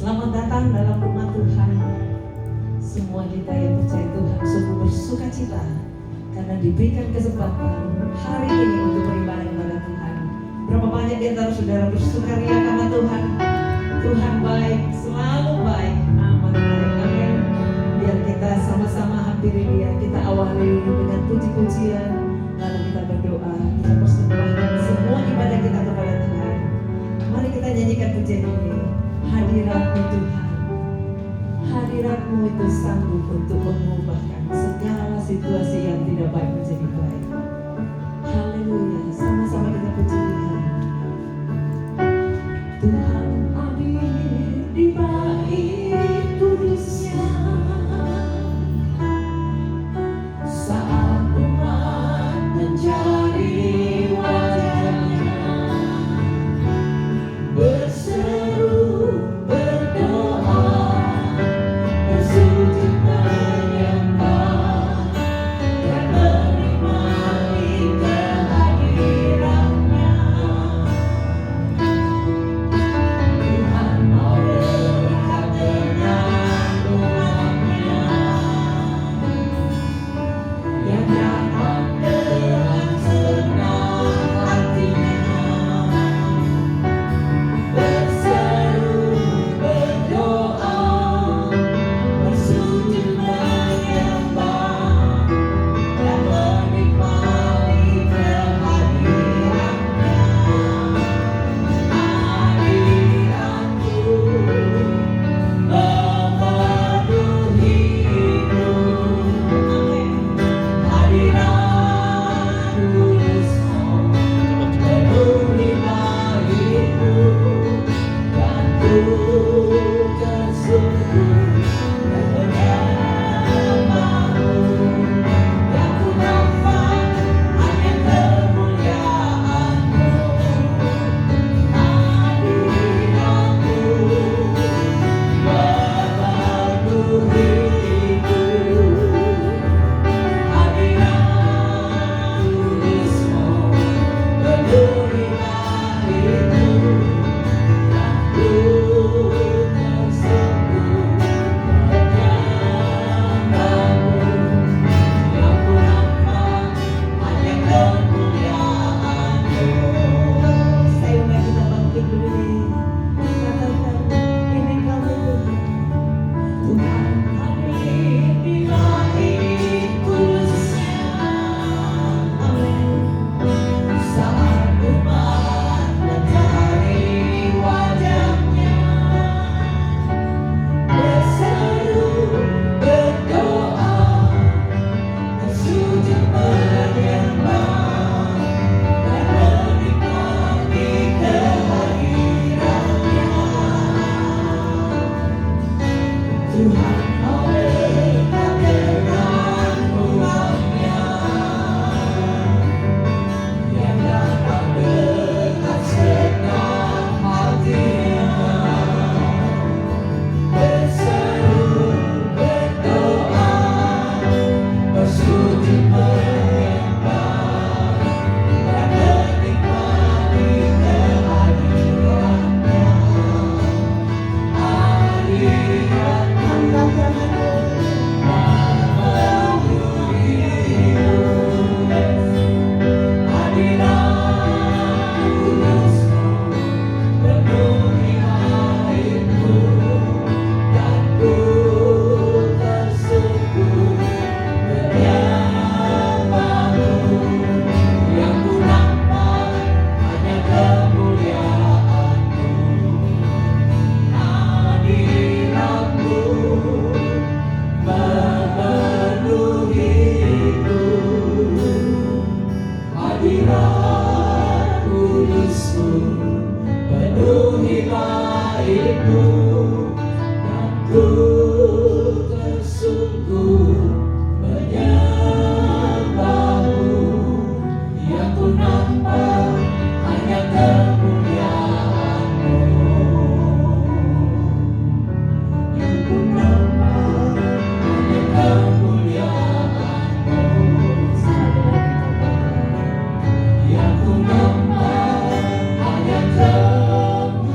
Selamat datang dalam rumah Tuhan. Semua kita yang percaya Tuhan sungguh bersuka cita karena diberikan kesempatan hari ini untuk beribadah kepada Tuhan. Berapa banyak di antara saudara bersukaria karena Tuhan? Tuhan baik, selalu baik, amat baik. Amin. Biar kita sama-sama hampiri Dia. Kita awali dengan puji-pujian, lalu kita berdoa, kita persembahkan semua ibadah kita kepada Tuhan. Mari kita nyanyikan pujian ini. Hadirat-Mu Tuhan, hadirat-Mu itu sanggup untuk mengubahkan segala situasi yang tidak baik menjadi baik. Haleluya, sama-sama kita puji Dia. Tuhan hadir di bait kudus-Nya saat umat mencari wajah-Nya, berseru, berdoa, bersujud menyembah, dan menikmati kehadiran-Nya. Tuhan mau dekat dengan umat-Nya yang datang dengan senang hatinya, berseru, berdoa, bersujud menyembah, dan menikmati kehadiran-Nya. Hadirat-Mu memenuhi hidup. Hadirat kudus-Mu penuhi baitku, dan ku tersungkur menyembah-Mu. Yang ku nampak hanya kemuliaan-Mu. Hadirat-Mu memenuhi hidup. Hadirat kudus-Mu penuhi baitku, dan ku tersungkur menyembah-Mu. Yang ku nampak hanya kemuliaan-Mu. Saya undang kita bangkit berdiri, katakan ini kami Tuhan. Tuhan hadir di bait kudus-Nya. Amin. Saat umat mencari wajah-Nya, berseru, berdoa, bersujud menyembah, dan menikmati kehadiran-Nya. Tuhan mau dekat dengan umat-Nya yang datang dengan senang hatinya, berseru, berdoa, bersujud menyembah, dan menikmati kehadiran-Nya. Yang ku nampak hanya kemuliaan-Mu. Hadirat-Mu memenuhi hidup. Hadirat kudus-Mu penuhi baitku, dan ku tersungkur menyembah-Mu. Yang ku nampak hanya kemuliaan-Mu. Yang ku nampak hanya kemuliaan-Mu. Yang ku nampak hanya kemuliaan-Mu.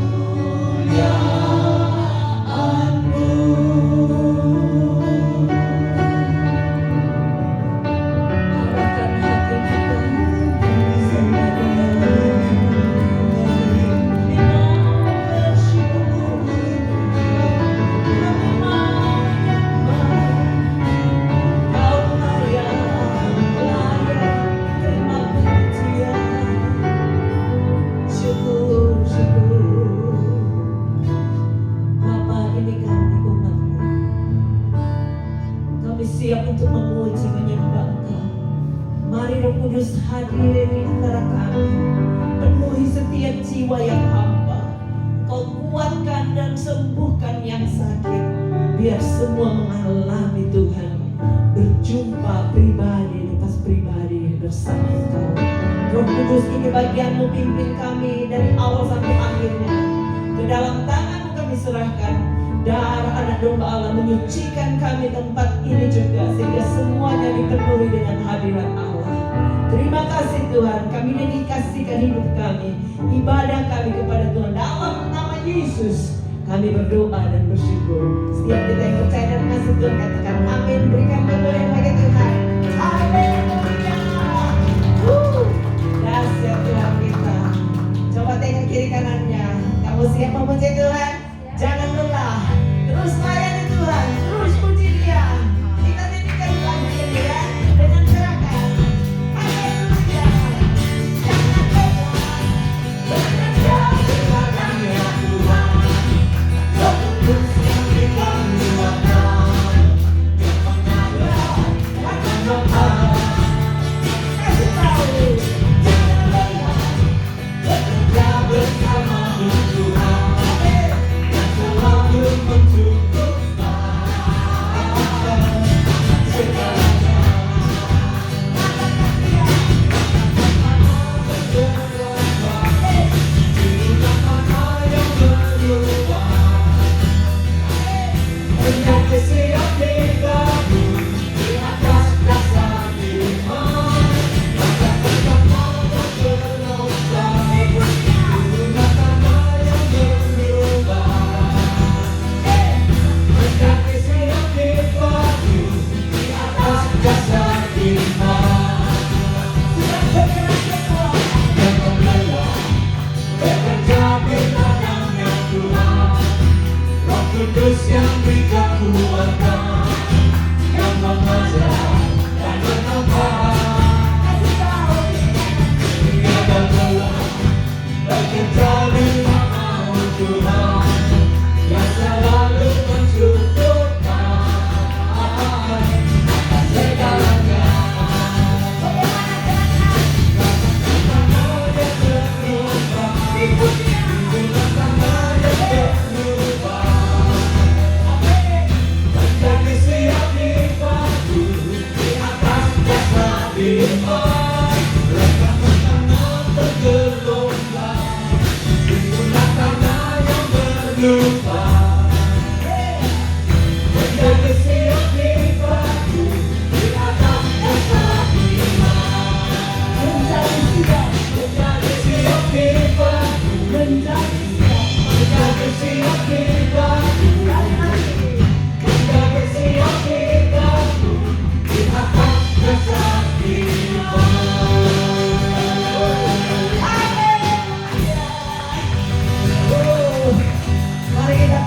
siap untuk memuji menyembah Engkau. Mari Roh Kudus hadir di antara kami, penuhi setiap jiwa yang hamba. Kau kuatkan dan sembuhkan yang sakit, biar semua mengalami Tuhan berjumpa pribadi lepas pribadi bersama Engkau. Roh Kudus, ini bagian-Mu, pimpin kami dari awal sampai akhirnya. Ke dalam tangan-Mu kami serahkan. Darah anak domba Allah menyucikan kami tempat ini juga, sehingga semuanya dipenuhi dengan hadirat Allah. Terima kasih Tuhan, kami dedikasikan hidup kami, ibadah kami kepada Tuhan. Dalam nama Yesus kami berdoa dan bersyukur. Setiap kita yang percaya dan kasih Tuhan katakan amin. Berikan kemuliaan bagi Tuhan. Haleluya. Dahsyat Tuhan kita. Coba tengok kiri kanannya. Kamu siap memuji Tuhan? Jangan lelah. Terus layani Tuhan. Terus puji Dia. Kita nyanyikan lagu ini ya, dengan gerakan. Haleluya. Jangan lelah. Bekerja kepadanya Tuhan. Roh Kudus yang dikeluarkan. Yang mengajar akan doa. Kasih tahu. Jangan lelah. Bekerja bersama Tuhan. Selalu mencukupkan segalanya. Jumlah mana yang berubah, menjadi siap digabung di atas dasar iman. Maka bersama bergelombang. Jumlah mana yang berubah, menjadi siap dipadu di atas dasar iman. Sudah bergerak semua dan membelah, bekerja di tangannya Tuhan. Roh Kudus yang dikeluarkan, yang mengajar dan menambah. Ia bergerak, bekerja di tangan Tuhan, yang selalu mencukupkan segalanya. Bagaimana dia berubah, bagaimana dia berubah, menjadi siap dipadu di atas dasar iman. Mereka bertangan bergelombang, itulah tanah yang berubah. Menjadi siap dipadu di atas dasar iman. Menjadi siap dipadu, menjadi siap dipadu, menjadi siap dipadu di atas dasar iman. Haleluya. Mari kita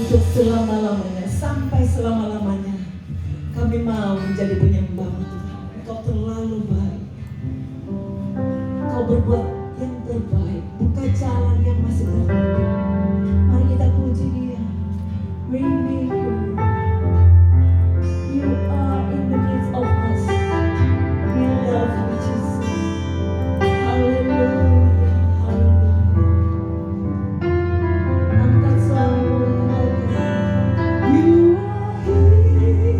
untuk selama-lamanya, sampai selama-lamanya. Kami mau menjadi penyembah Tuhan. Engkau terlalu baik. Engkau berbuat yang terbaik, buka jalan yang masih tertutup. Mari kita puji Dia. Waymaker, You are in the midst of us. We love You, Jesus. Hallelujah, hallelujah. Angkat suara You are here,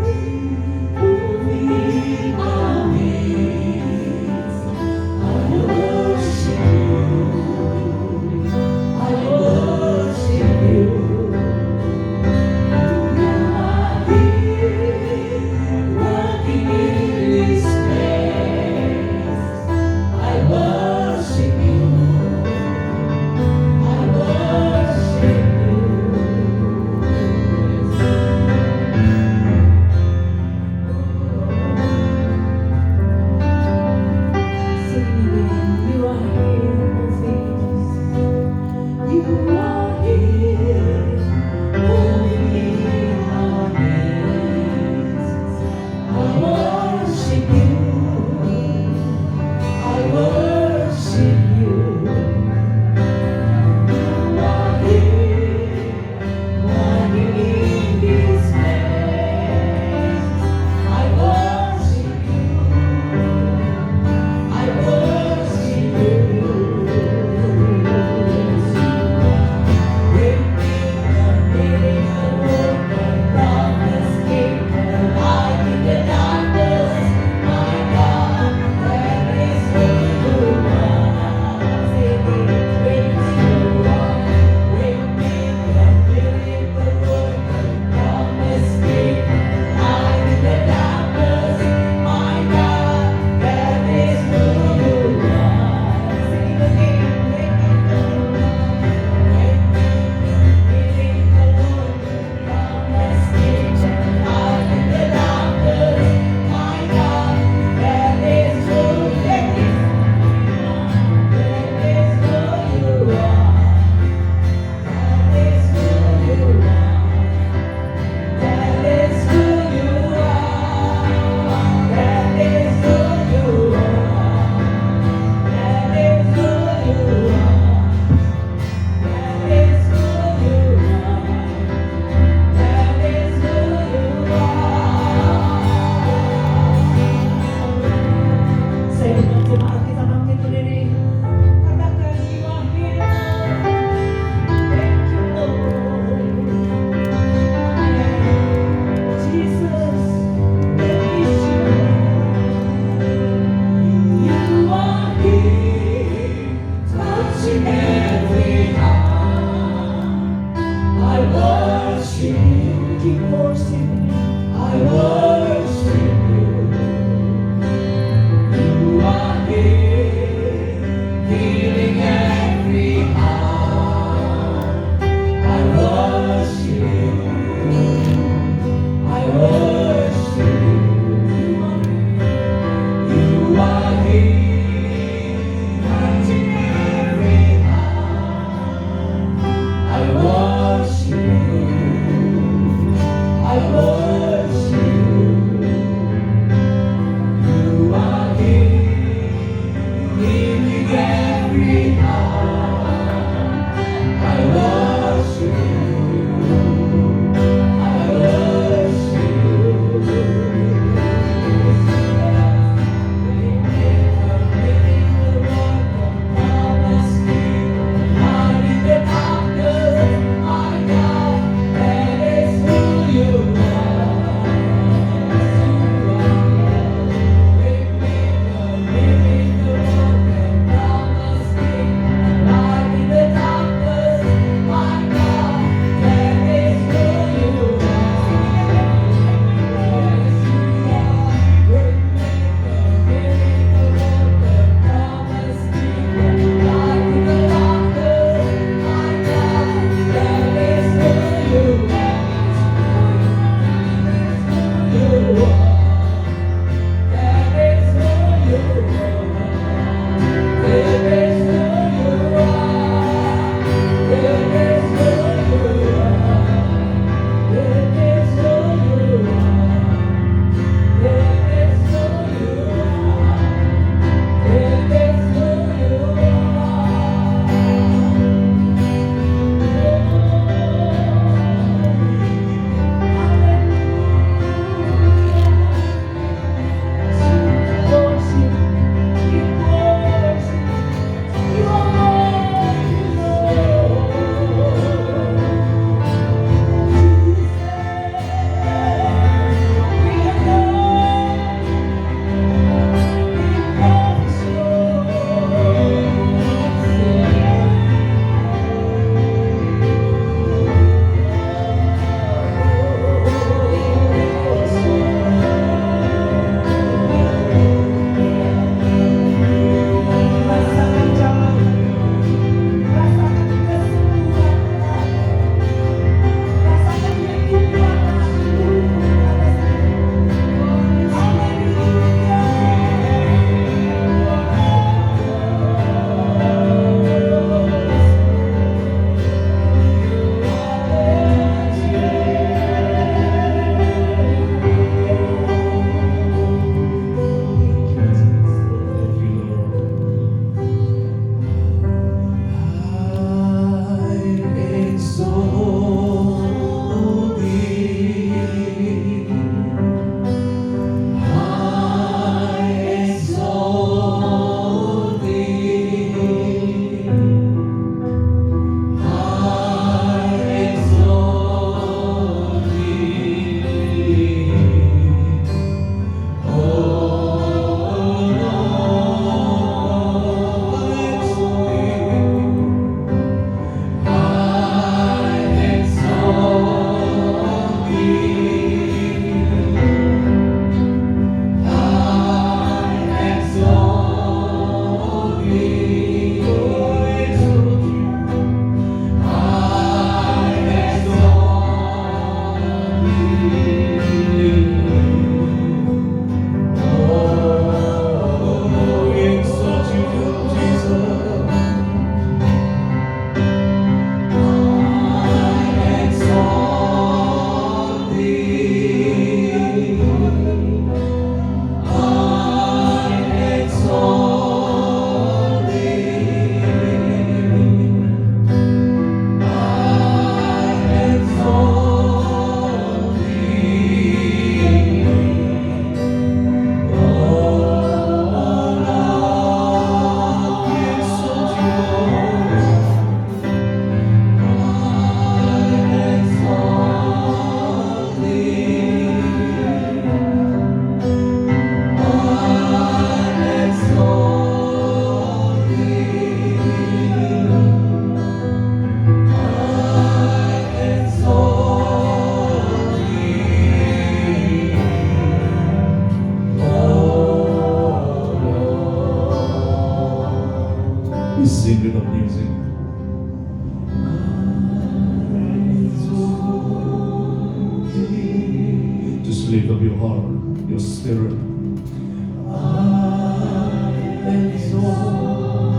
moving our midst. I worship You. I worship You. lift up your heart, your spirit. I exalt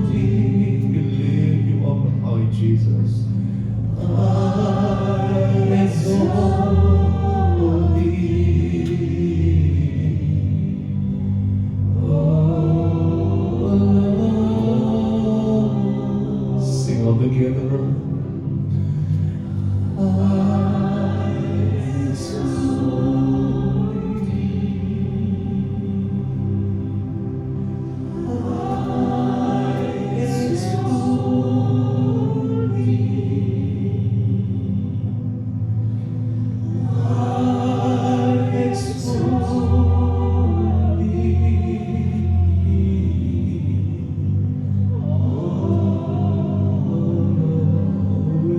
thee. We lift you up on high, Jesus. I exalt thee. Oh, Lord. Sing all together.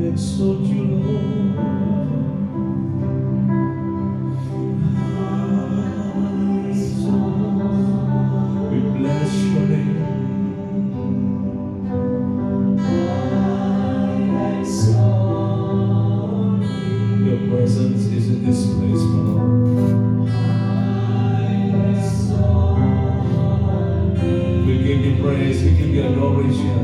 Exalt you, Lord. We bless your name. Your presence is in this place, my Lord. We give you praise, we give you adoration.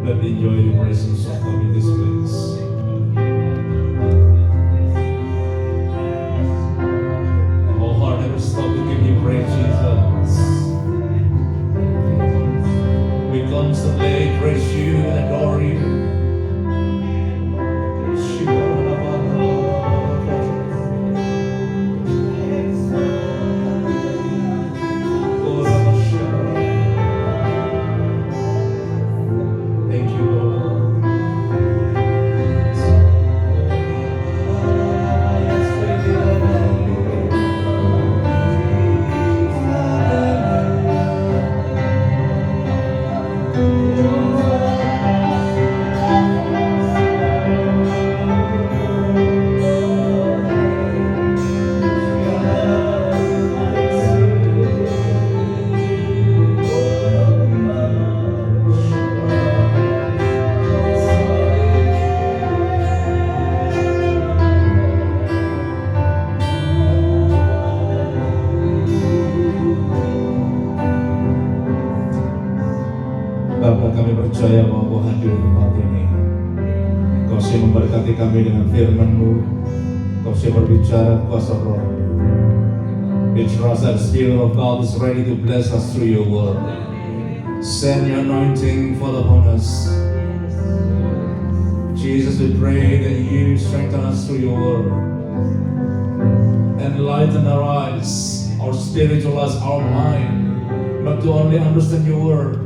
Let me enjoy the presence of God in this place. Our heart never stop to give you praise, Jesus. We constantly praise you and adore you. Thank you, Lord. Bapa, kami percaya bahwa Kau hadir di tempat ini. Kau siap memberkati kami dengan firman-Mu. Kau siap berbicara kuasa Roh. We trust that the Spirit of God is ready to bless us through your word. Send your anointing fall upon us. Jesus, we pray that you strengthen us through your word. Enlighten our eyes, our spiritual eyes, our mind, not to only understand your word,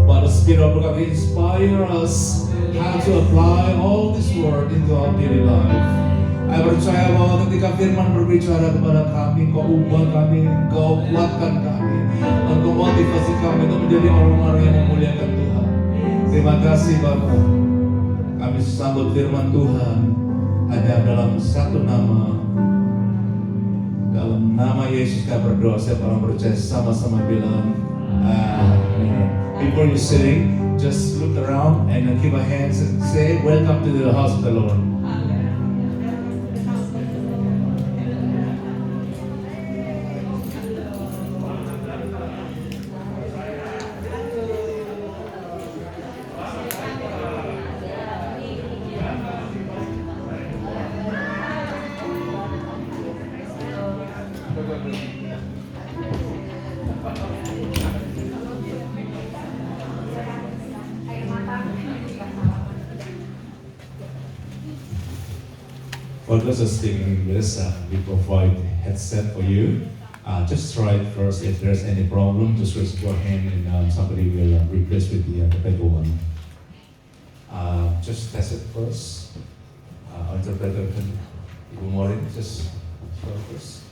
but the Spirit of God inspire us how to apply all this word into our daily life. Saya percaya bahwa ketika firman berbicara kepada kami, Engkau ubah kami, Engkau kuatkan kami, Engkau motivasi kami untuk menjadi orang-orang yang memuliakan Tuhan. Terima kasih Bapa. Kami sambut firman Tuhan hanya dalam satu nama. Dalam nama Yesus kami berdoa. Saya orang percaya sama-sama bilang amin. Before you sing, just look around and give a hand and say, welcome to the house of the Lord. For those who speak English, we provide headset for you. Just try it first. If there's any problem, just raise your hand and somebody will replace with the better one. Just test it first. Interpreter can Ibu Morin, just show first.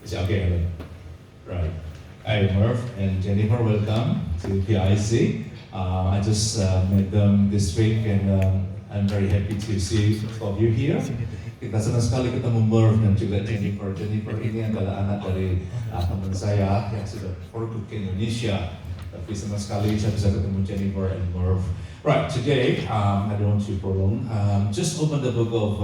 It's okay, right? Hi, Murph and Jennifer, welcome to PIC. I just met them this week and I'm very happy to see all of you here. Kita senang sekali ketemu Murph dan juga Jennifer. Jennifer ini adalah anak dari teman saya yang sudah pergi ke Indonesia. Tapi senang sekali saya bisa ketemu Jennifer and Murph. Right, today I don't want to prolong. Just open the book of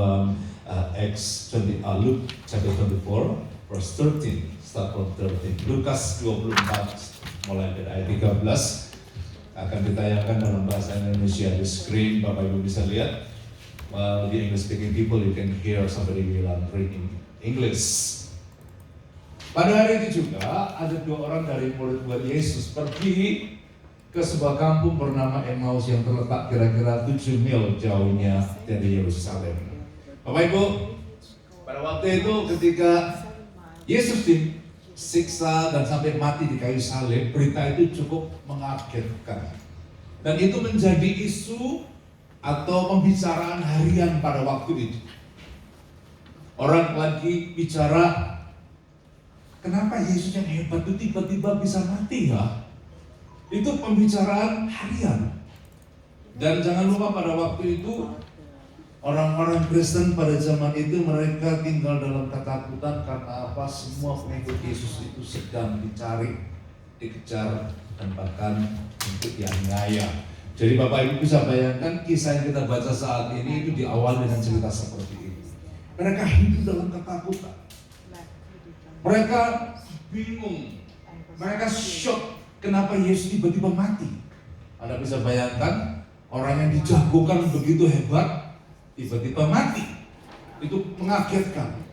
Luke chapter 24, verse 13. Start from 13. Lukas 24 mulai dari ayat 13. Akan ditayangkan dalam bahasa Indonesia di screen, Bapak Ibu bisa lihat. While the English speaking people, you can hear somebody will read in English. Pada hari itu juga ada dua orang dari murid-murid Yesus pergi ke sebuah kampung bernama Emmaus yang terletak kira-kira 7 mil jauhnya dari Yerusalem. Bapak Ibu, pada waktu itu ketika Yesus disiksa dan sampai mati di kayu salib, berita itu cukup mengagetkan. Dan itu menjadi isu atau pembicaraan harian pada waktu itu. Orang lagi bicara, kenapa Yesus yang hebat itu tiba-tiba bisa mati ya? Itu pembicaraan harian. Dan jangan lupa pada waktu itu orang-orang Kristen pada zaman itu mereka tinggal dalam ketakutan karena apa? Semua pengikut Yesus itu sedang dicari, dikejar, dan bahkan untuk dianiaya. Jadi Bapak Ibu bisa bayangkan kisah yang kita baca saat ini itu diawali dengan cerita seperti ini. Mereka hidup dalam ketakutan. Mereka bingung. Mereka shock kenapa Yesus tiba-tiba mati. Anda bisa bayangkan orang yang dijagokan begitu hebat tiba-tiba mati. Itu mengagetkan.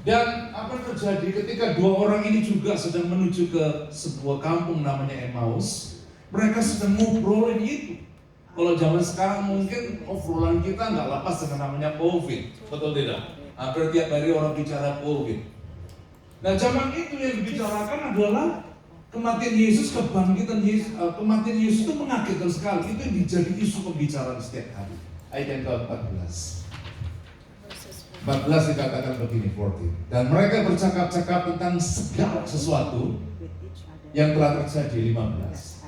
Dan apa yang terjadi ketika dua orang ini juga sedang menuju ke sebuah kampung namanya Emmaus. Mereka sedang ngobrolin itu. Kalau zaman sekarang mungkin obrolan kita nggak lepas dengan namanya COVID, betul tidak? Hampir tiap hari orang bicara COVID. Nah zaman itu yang dibicarakan adalah kematian Yesus, kebangkitan Yesus. Kematian Yesus itu mengagetkan sekali. Itu yang menjadi isu pembicaraan setiap hari. Ayat yang ke-14. 14 dikatakan begini, 14. Dan mereka bercakap-cakap tentang segala sesuatu yang telah terjadi, 15.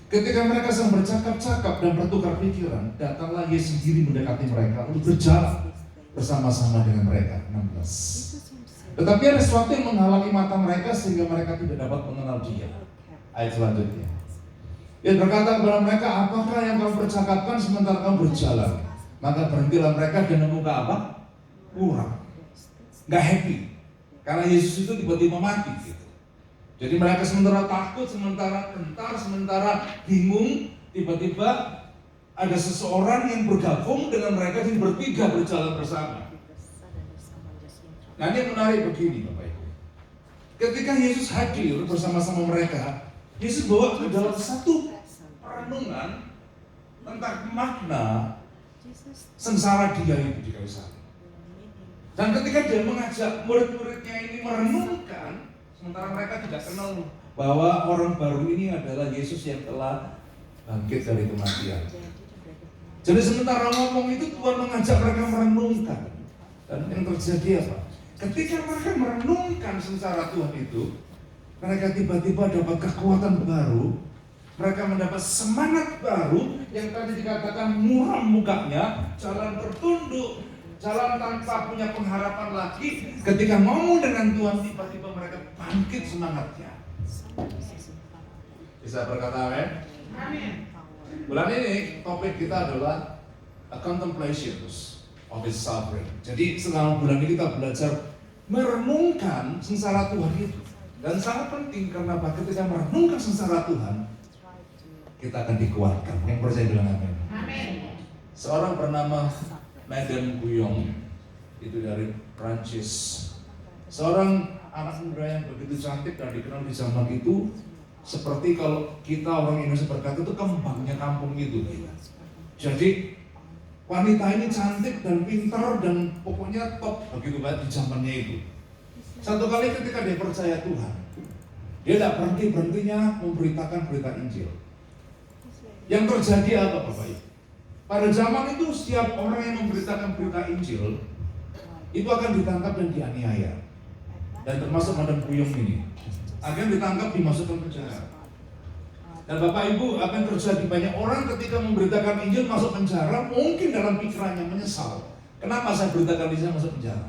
Ketika mereka sedang bercakap-cakap dan bertukar pikiran, datanglah Yesus sendiri mendekati mereka untuk berjalan bersama-sama dengan mereka, 16. Tetapi ada sesuatu yang menghalangi mata mereka sehingga mereka tidak dapat mengenal Dia. Ayat selanjutnya. Dia berkata kepada mereka, apakah yang kamu percakapkan sementara kamu berjalan? Maka berhentilah mereka dan muka apa? Kurang, nggak happy karena Yesus itu tiba-tiba mati gitu. Jadi mereka sementara takut, sementara gentar, sementara bingung, tiba-tiba ada seseorang yang bergabung dengan mereka dan bertiga berjalan bersama. Nah, ini yang menarik begini Bapak Ibu. Ketika Yesus hadir bersama-sama mereka, Yesus bawa ke dalam satu perenungan tentang makna sengsara dia itu di kayu salib. Dan ketika dia mengajak murid-muridnya ini merenungkan, sementara mereka tidak kenal bahwa orang baru ini adalah Yesus yang telah bangkit dari kematian. Jadi sementara ngomong itu Tuhan mengajak mereka merenungkan. Dan yang terjadi apa? Ketika mereka merenungkan sengsara Tuhan itu, mereka tiba-tiba dapat kekuatan baru. Mereka mendapat semangat baru yang tadi dikatakan muram mukanya, jalan tertunduk, jalan tanpa punya pengharapan lagi. Ketika ngomong dengan Tuhan, tiba-tiba mereka bangkit semangatnya. Bisa berkata amin? Amin. Bulan ini topik kita adalah a contemplations of His suffering. Jadi selama bulan ini kita belajar merenungkan sengsara Tuhan itu. Dan sangat penting karena ketika merenungkan sengsara Tuhan, kita akan dikuatkan. Yang percaya bilang amin. Amin. Seorang bernama Madame Guyon, itu dari Prancis. Seorang anak muda yang begitu cantik dan dikenal di zaman itu, seperti kalau kita orang Indonesia berkata itu kembangnya kampung itu. Jadi wanita ini cantik dan pintar dan pokoknya top begitu banget di zamannya itu. Satu kali ketika dia percaya Tuhan, dia tidak berhentinya memberitakan berita Injil. Yang terjadi apa Bapak Ibu? Pada zaman itu setiap orang yang memberitakan berita Injil itu akan ditangkap dan dianiaya. Dan termasuk Madame Guyon ini akan ditangkap, dimasukkan penjara. Dan Bapak Ibu, apa yang terjadi? Banyak orang ketika memberitakan Injil masuk penjara, mungkin dalam pikirannya menyesal. Kenapa saya beritakan Injil masuk penjara?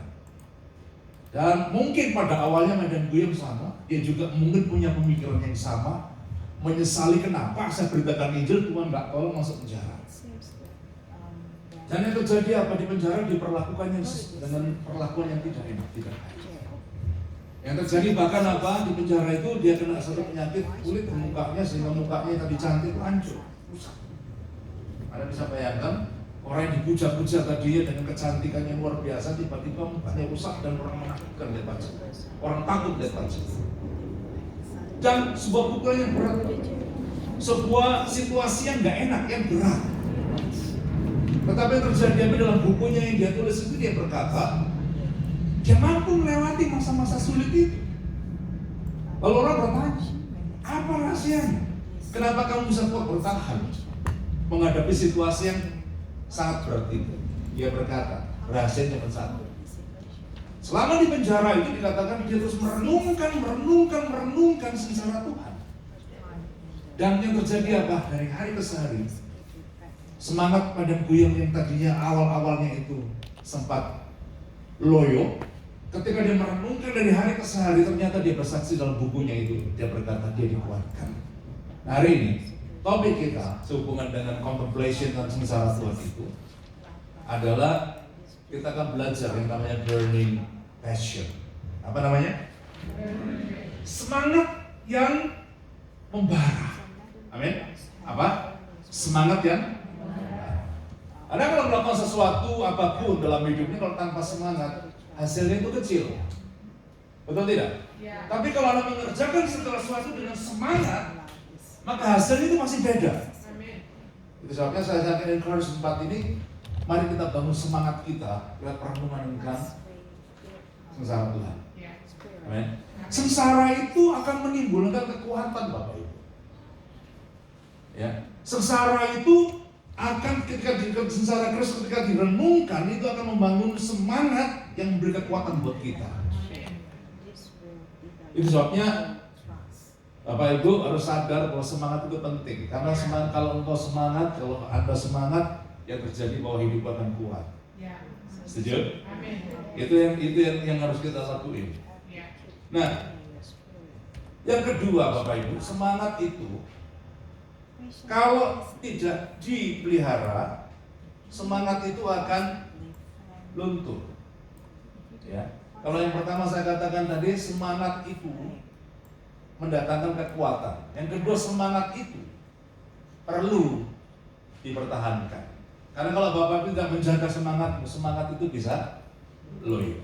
Dan mungkin pada awalnya Madame Guyon sama, dia juga mungkin punya pemikiran yang sama, menyesali kenapa saya beritakan Injil, Tuhan nggak tolong masuk penjara. Dan yang terjadi apa? Di penjara diperlakukannya dengan perlakuan yang tidak enak, tidak baik. Yang terjadi bahkan apa? Di penjara itu dia kena satu penyakit kulit di mukanya sehingga mukanya yang tadi cantik hancur, rusak. Anda bisa bayangkan orang yang dipuja-puja tadinya dengan kecantikan yang luar biasa tiba-tiba mukanya rusak dan orang menakutkan lihat wajah. Orang takut lihat wajah. Dan sebuah pukulan yang berat, sebuah situasi yang nggak enak, yang berat. Tetapi yang terjadi dalam bukunya yang dia tulis itu, dia berkata dia mampu melewati masa-masa sulit itu. Lalu orang bertanya, apa rahasianya? Kenapa kamu bisa kuat bertahan menghadapi situasi yang sangat berat itu? Dia berkata, rahasianya cuma satu. Selama di penjara itu dikatakan dia terus merenungkan sengsara Tuhan. Dan yang terjadi apa? Dari hari ke hari, semangat Madame Guyon yang tadinya awal-awalnya itu sempat loyo, ketika dia merenungkan dari hari ke hari, ternyata dia bersaksi dalam bukunya itu. Dia berkata dia dikuatkan. Hari ini topik kita sehubungan dengan contemplation dan sengsara Tuhan itu adalah kita akan belajar yang namanya burning passion. Apa namanya? Semangat yang membara. Amin. Apa? Semangat yang Anda kalau melakukan sesuatu apapun dalam hidupnya, kalau tanpa semangat, hasilnya itu kecil. Betul tidak? Ya. Tapi kalau Anda mengerjakan segala sesuatu dengan semangat, maka hasilnya itu masih beda. Amin. Itu sebabnya saya akan encourage tempat ini, mari kita bangun semangat kita lewat perenungan tentang sengsara Tuhan. Amin. Sengsara itu akan menimbulkan kekuatan Bapak Ibu. Ya. Sengsara itu akan ketika sengsara Kristus ketika direnungkan itu akan membangun semangat yang memberi kekuatan buat kita. Itu sebabnya Bapak Ibu harus sadar bahwa semangat itu penting. Karena semangat, kalau Anda semangat, yang terjadi bahwa hidup akan kuat. Setuju? Itu yang harus kita lakuin. Nah, yang kedua Bapak Ibu, semangat itu kalau tidak dipelihara, semangat itu akan luntur. Ya. Kalau yang pertama saya katakan tadi, semangat itu mendatangkan kekuatan. Yang kedua, semangat itu perlu dipertahankan. Karena kalau Bapak tidak menjaga semangat itu bisa loyo.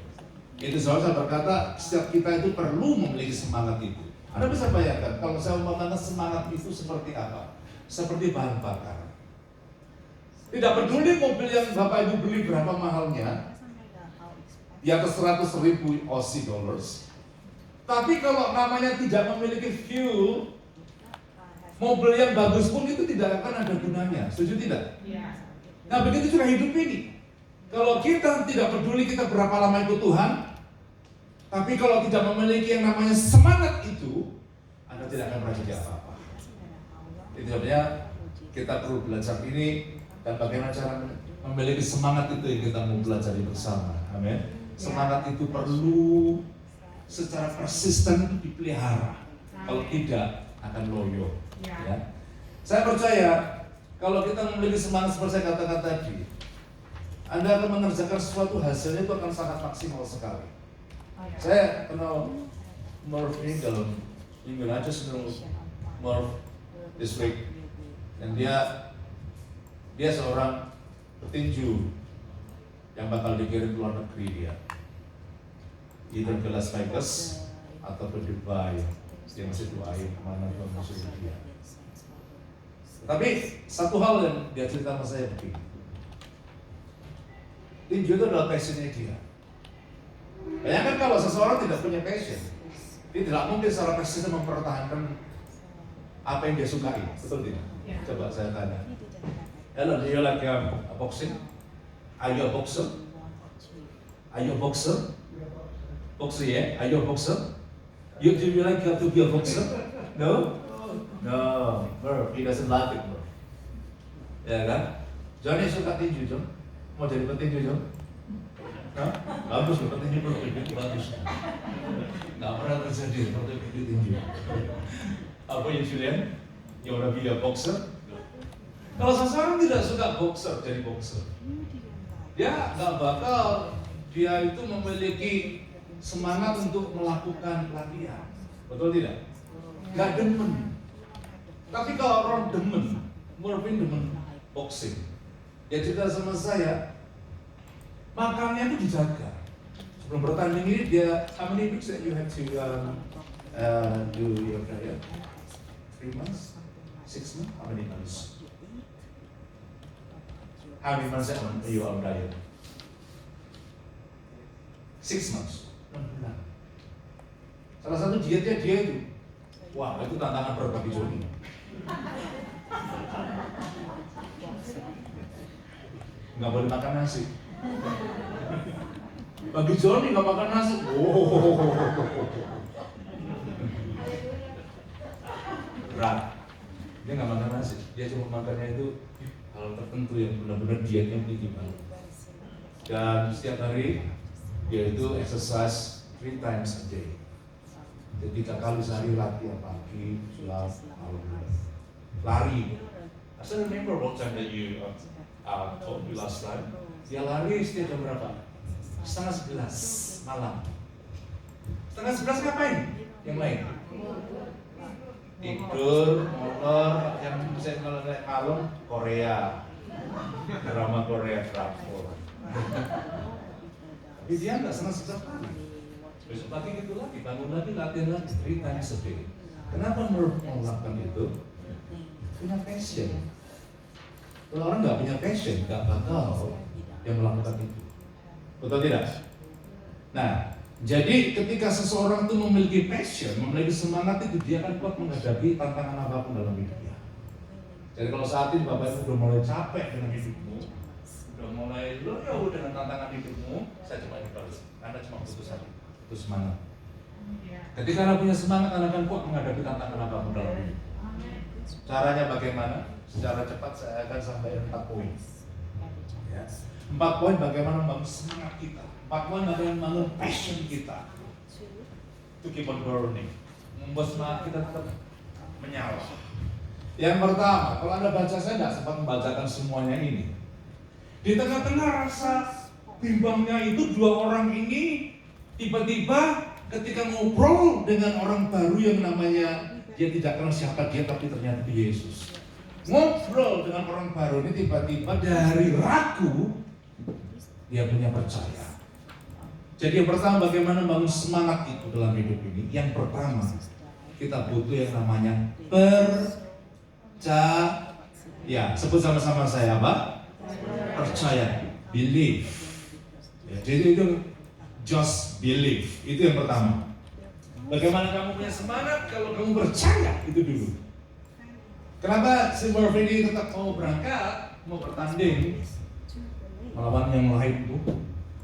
Itu saya berkata, setiap kita itu perlu memiliki semangat itu. Anda bisa bayangkan, kalau saya umpamakan semangat itu seperti apa? Seperti bahan bakar. Tidak peduli mobil yang Bapak Ibu beli berapa mahalnya, di atas 100.000 Aussie dollars. Tapi kalau namanya tidak memiliki fuel, mobil yang bagus pun itu tidak akan ada gunanya. Setuju tidak? Nah, begitu juga hidup ini. Kalau kita tidak peduli kita berapa lama ikut Tuhan, tapi kalau tidak memiliki yang namanya semangat itu, Anda tidak akan pernah jadi apa-apa. Itu sebenarnya kita perlu belajar ini, dan bagaimana cara memiliki semangat itu yang kita mau belajar bersama. Amin. Semangat itu perlu secara persisten itu dipelihara. Kalau tidak akan loyo. Ya. Saya percaya kalau kita memiliki semangat seperti saya katakan tadi, Anda akan mengerjakan sesuatu, hasilnya itu akan sangat maksimal sekali. Saya kenal Murph ini dalam minggu aja, kenal Murph this week, dan dia seorang petinju yang bakal dikirim ke luar negeri dia, either ke Las Vegas atau ke Dubai. Dia masih doain kemana pun masuk dia. Tapi satu hal yang dia cerita sama saya begini, tinju itu adalah passionnya dia. Bayangkan kalau seseorang tidak punya passion, dia tidak mungkin secara passion mempertahankan apa yang dia sukai, betul tidak? Coba saya tanya. Hello, do you like boxing? Are you a boxer? Are you a boxer? Boxer, yeah? Are you a boxer? Do you like to be a boxer? No? No, bro, he doesn't like it, bro. Ya kan? Johnny suka tinju, John. Mau jadi petinju, John? Hah? Bagus loh, petinju bro, bagus. Nggak pernah terjadi seperti petinju. Apa yang Julian? You wanna be a boxer? Kalau seseorang tidak suka boxer, jadi boxer, dia nggak bakal dia itu memiliki semangat untuk melakukan latihan, betul tidak? Nggak demen. Tapi kalau orang demen, Murphy demen boxing, dia cerita sama saya, makannya itu dijaga. Sebelum bertanding ini dia, how many weeks that you have to do your diet? 3 months? 6 months? How many months? How many months are you on diet? 6 months. 6 bulan. Salah satu dietnya dia itu, wah itu tantangan berat bagi Joni. Nggak boleh makan nasi. Bagi Joni nggak makan nasi. Berat. Dia nggak makan nasi. Dia cuma makannya itu hal tertentu yang benar-benar dietnya tinggi banget. Dan setiap hari dia itu exercise 3 times a day. Jadi 3 kali sehari latihan pagi, siang, malam. Lari. I still remember what time that you told me last time. Dia lari setiap jam berapa? 10:30 malam. 10:30 ngapain? Yang lain? Tidur, motor, yang bisa kalau naik malam Korea, drama Korea drakor. Tapi dia nggak senang setiap hari. Besok pagi gitu lagi, bangun lagi, latihan lagi, 3 times a day. Kenapa melakukan itu? Punya passion. Kalau orang nggak punya passion, nggak bakal yang melakukan itu. Betul tidak? Nah, jadi ketika seseorang itu memiliki passion, memiliki semangat itu, dia akan kuat menghadapi tantangan apapun dalam hidupnya. Jadi kalau saat ini Bapak Ibu udah mulai capek dengan hidupmu, udah mulai loyo dengan tantangan hidupmu, saya cuma ini bagus. Anda cuma butuh satu, butuh semangat. Ketika Anda punya semangat, Anda akan kuat menghadapi tantangan apapun dalam hidup. Caranya bagaimana? Secara cepat saya akan sampaikan 4 poin. Ya. 4 poin bagaimana membangun semangat kita. 4 poin bagaimana membangun passion kita. To keep on burning. Membuat semangat kita tetap menyala. Yang pertama, kalau Anda baca, saya tidak sempat membacakan semuanya ini. Di tengah-tengah rasa bimbangnya itu, 2 orang ini tiba-tiba ketika ngobrol dengan orang baru yang namanya, dia tidak kenal siapa dia, tapi ternyata itu Yesus. Ngobrol dengan orang baru ini, tiba-tiba dari ragu dia punya percaya. Jadi yang pertama, bagaimana bangun semangat itu dalam hidup ini? Yang pertama, kita butuh yang namanya percaya. Sebut sama-sama saya apa? Percaya. Believe. Ya, jadi itu just believe. Itu yang pertama. Bagaimana kamu punya semangat kalau kamu percaya? Itu dulu. Kenapa si Murphy tetap mau berangkat, mau bertanding melawan yang lain itu?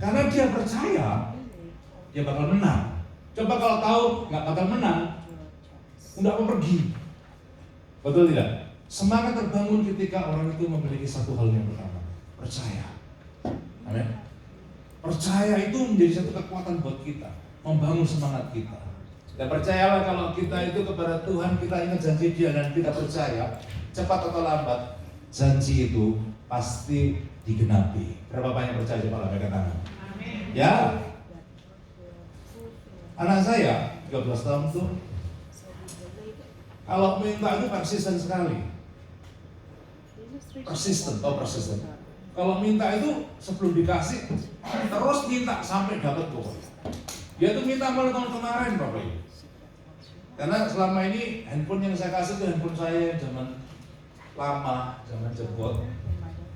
Karena dia percaya dia bakal menang. Coba kalau tahu nggak bakal menang, nggak mau pergi. Betul tidak? Semangat terbangun ketika orang itu memiliki satu hal yang pertama, percaya. Amin. Percaya itu menjadi satu kekuatan buat kita, membangun semangat kita. Dan percayalah kalau kita itu kepada Tuhan, kita ingat janji Dia dan kita percaya, cepat atau lambat janji itu pasti digenapi. Berapa banyak percaya? Coba lambaikan tangan. Ya, anak saya 13 tahun tuh kalau minta itu persisten sekali. Persisten. Kalau minta itu sebelum dikasih terus minta sampai dapat pokoknya. Dia tuh minta mulai tahun kemarin Bapak Ibu. Karena selama ini handphone yang saya kasih itu handphone saya zaman lama, zaman jebot,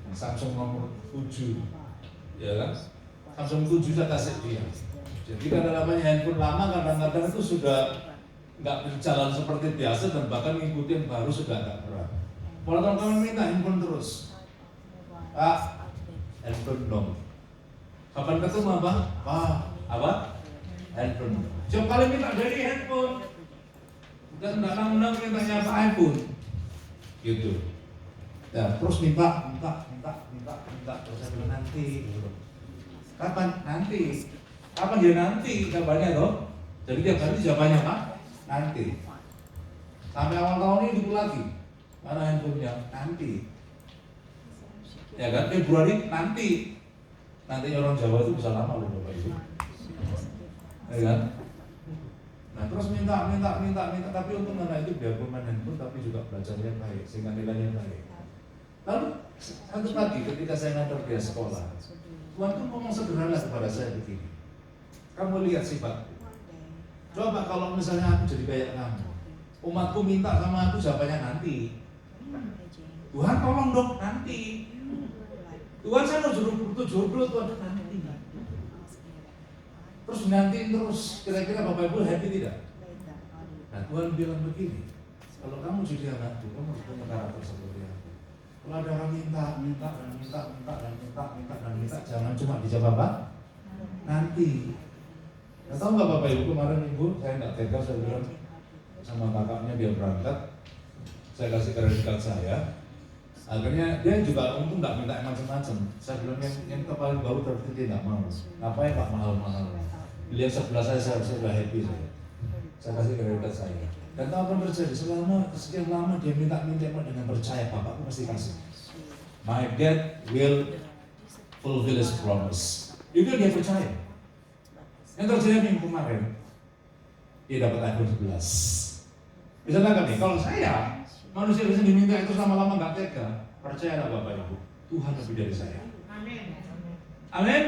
Samsung nomor 7, ya kan? Samsung 7 saya kasih dia. Jadi karena namanya handphone lama kadang-kadang itu sudah nggak berjalan seperti biasa dan bahkan ngikutin baru sudah nggak berat. Mulai tahun kemarin minta handphone terus. Handphone dong. Kapan ketemu apa? Apa? Handphone. Setiap kali minta dari handphone. Dan menang mintanya apa? iPhone. Gitu. Ya, terus minta. Terus saya bilang nanti. Gitu. Kapan? Nanti. Kapan dia nanti? Jawabannya toh. Jadi tiap hari jawabannya apa? Nanti. Sampai awal tahun ini dulu lagi. Mana handphonenya? Nanti. Ya kan? Februari nanti. Nanti orang Jawa itu bisa lama loh Bapak Ibu. Ya kan? Nah terus minta, tapi untuk anak itu biarpun main handphone tapi juga belajarnya baik, sehingga nilainya baik. Lalu satu pagi ketika saya ngantar dia sekolah, Tuhan tuh ngomong sederhana kepada saya begini. Kamu lihat sifatku. Coba kalau misalnya aku jadi kayak kamu, umatku minta sama aku jawabannya nanti. Tuhan tolong dong nanti. Tuhan saya mau jodoh Tuhan nanti. Terus nanti terus kira-kira Bapak Ibu happy tidak? Nah Tuhan bilang begini, kalau kamu jadi anakku, kamu harus punya karakter seperti aku. Kalau ada orang minta, jangan cuma dijawab apa? Nanti. Nah, tahu nggak Bapak Ibu kemarin Ibu, saya nggak tega, saya bilang sama kakaknya dia berangkat, saya kasih kredit card saya. Akhirnya dia juga untung nggak minta macam-macam. Saya bilang yang paling baru terus dia nggak mau. Ngapain Pak mahal-mahal? Lihat sebelah saya sudah happy saya. Saya kasih kredit saya. Dan tahu apa terjadi? Selama sekian lama dia minta dengan percaya Bapakku pasti kasih. My dad will fulfill his promise. Itu dia percaya. Yang terjadi minggu kemarin dia dapat iPhone 11. Bisa nggak nih? Kalau saya manusia bisa diminta itu lama-lama nggak tega. Percayalah Bapak Ibu, Tuhan lebih dari saya. Amin. Amin.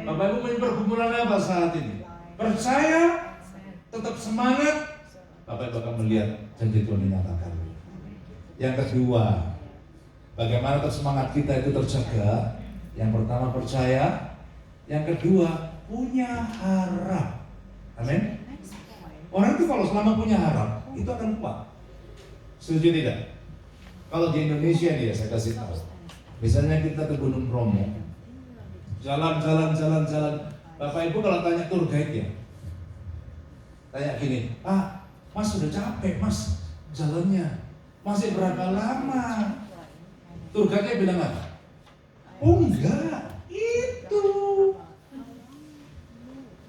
Bapak Ibu punya pergumulan apa saat ini? Percaya, tetap semangat. Bapak Ibu akan melihat janji Tuhan dinyatakan. Yang kedua, bagaimana tetap semangat kita itu terjaga? Yang pertama percaya, yang kedua punya harap. Amin. Orang itu kalau selama punya harap, itu akan kuat. Setuju tidak? Kalau di Indonesia dia saya kasih tahu. Misalnya kita ke Gunung Bromo, jalan. Bapak Ibu kalau tanya tour guide ya, tanya gini, Mas sudah capek Mas jalannya, masih berapa lama? Tour guide-nya bilang apa? Oh enggak, itu.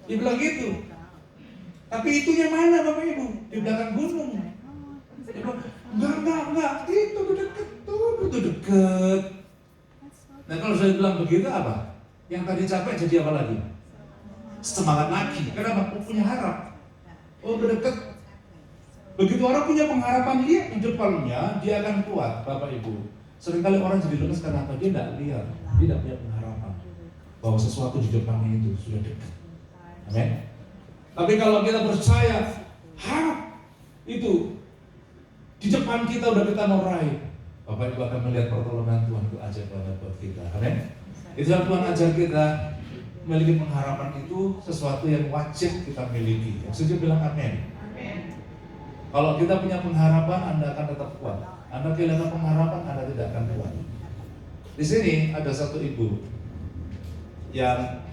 Dia bilang gitu. Tapi itunya mana Bapak Ibu? Di belakang gunung. Dia bilang, enggak, itu deket. Nah kalau saya bilang begitu apa? Yang tadi capek jadi apa lagi? Semangat lagi. Kenapa? Punya harap. Oh deket. Begitu orang punya pengharapan lihat di depannya, dia akan kuat Bapak Ibu. Seringkali orang jadi lemes karena apa? Dia tidak lihat, dia tidak punya pengharapan bahwa sesuatu di depannya itu sudah dekat. Amin. Tapi kalau kita percaya, harap itu di depan kita udah kita mau raih, Bapak Ibu akan melihat pertolongan Tuhan itu ajaib banget buat kita. Amin. Itulah Tuhan ajar kita memiliki pengharapan itu sesuatu yang wajib kita miliki. Yang setuju bilang amin. Kalau kita punya pengharapan, Anda akan tetap kuat. Anda kehilangan pengharapan, Anda tidak akan kuat. Di sini ada satu ibu yang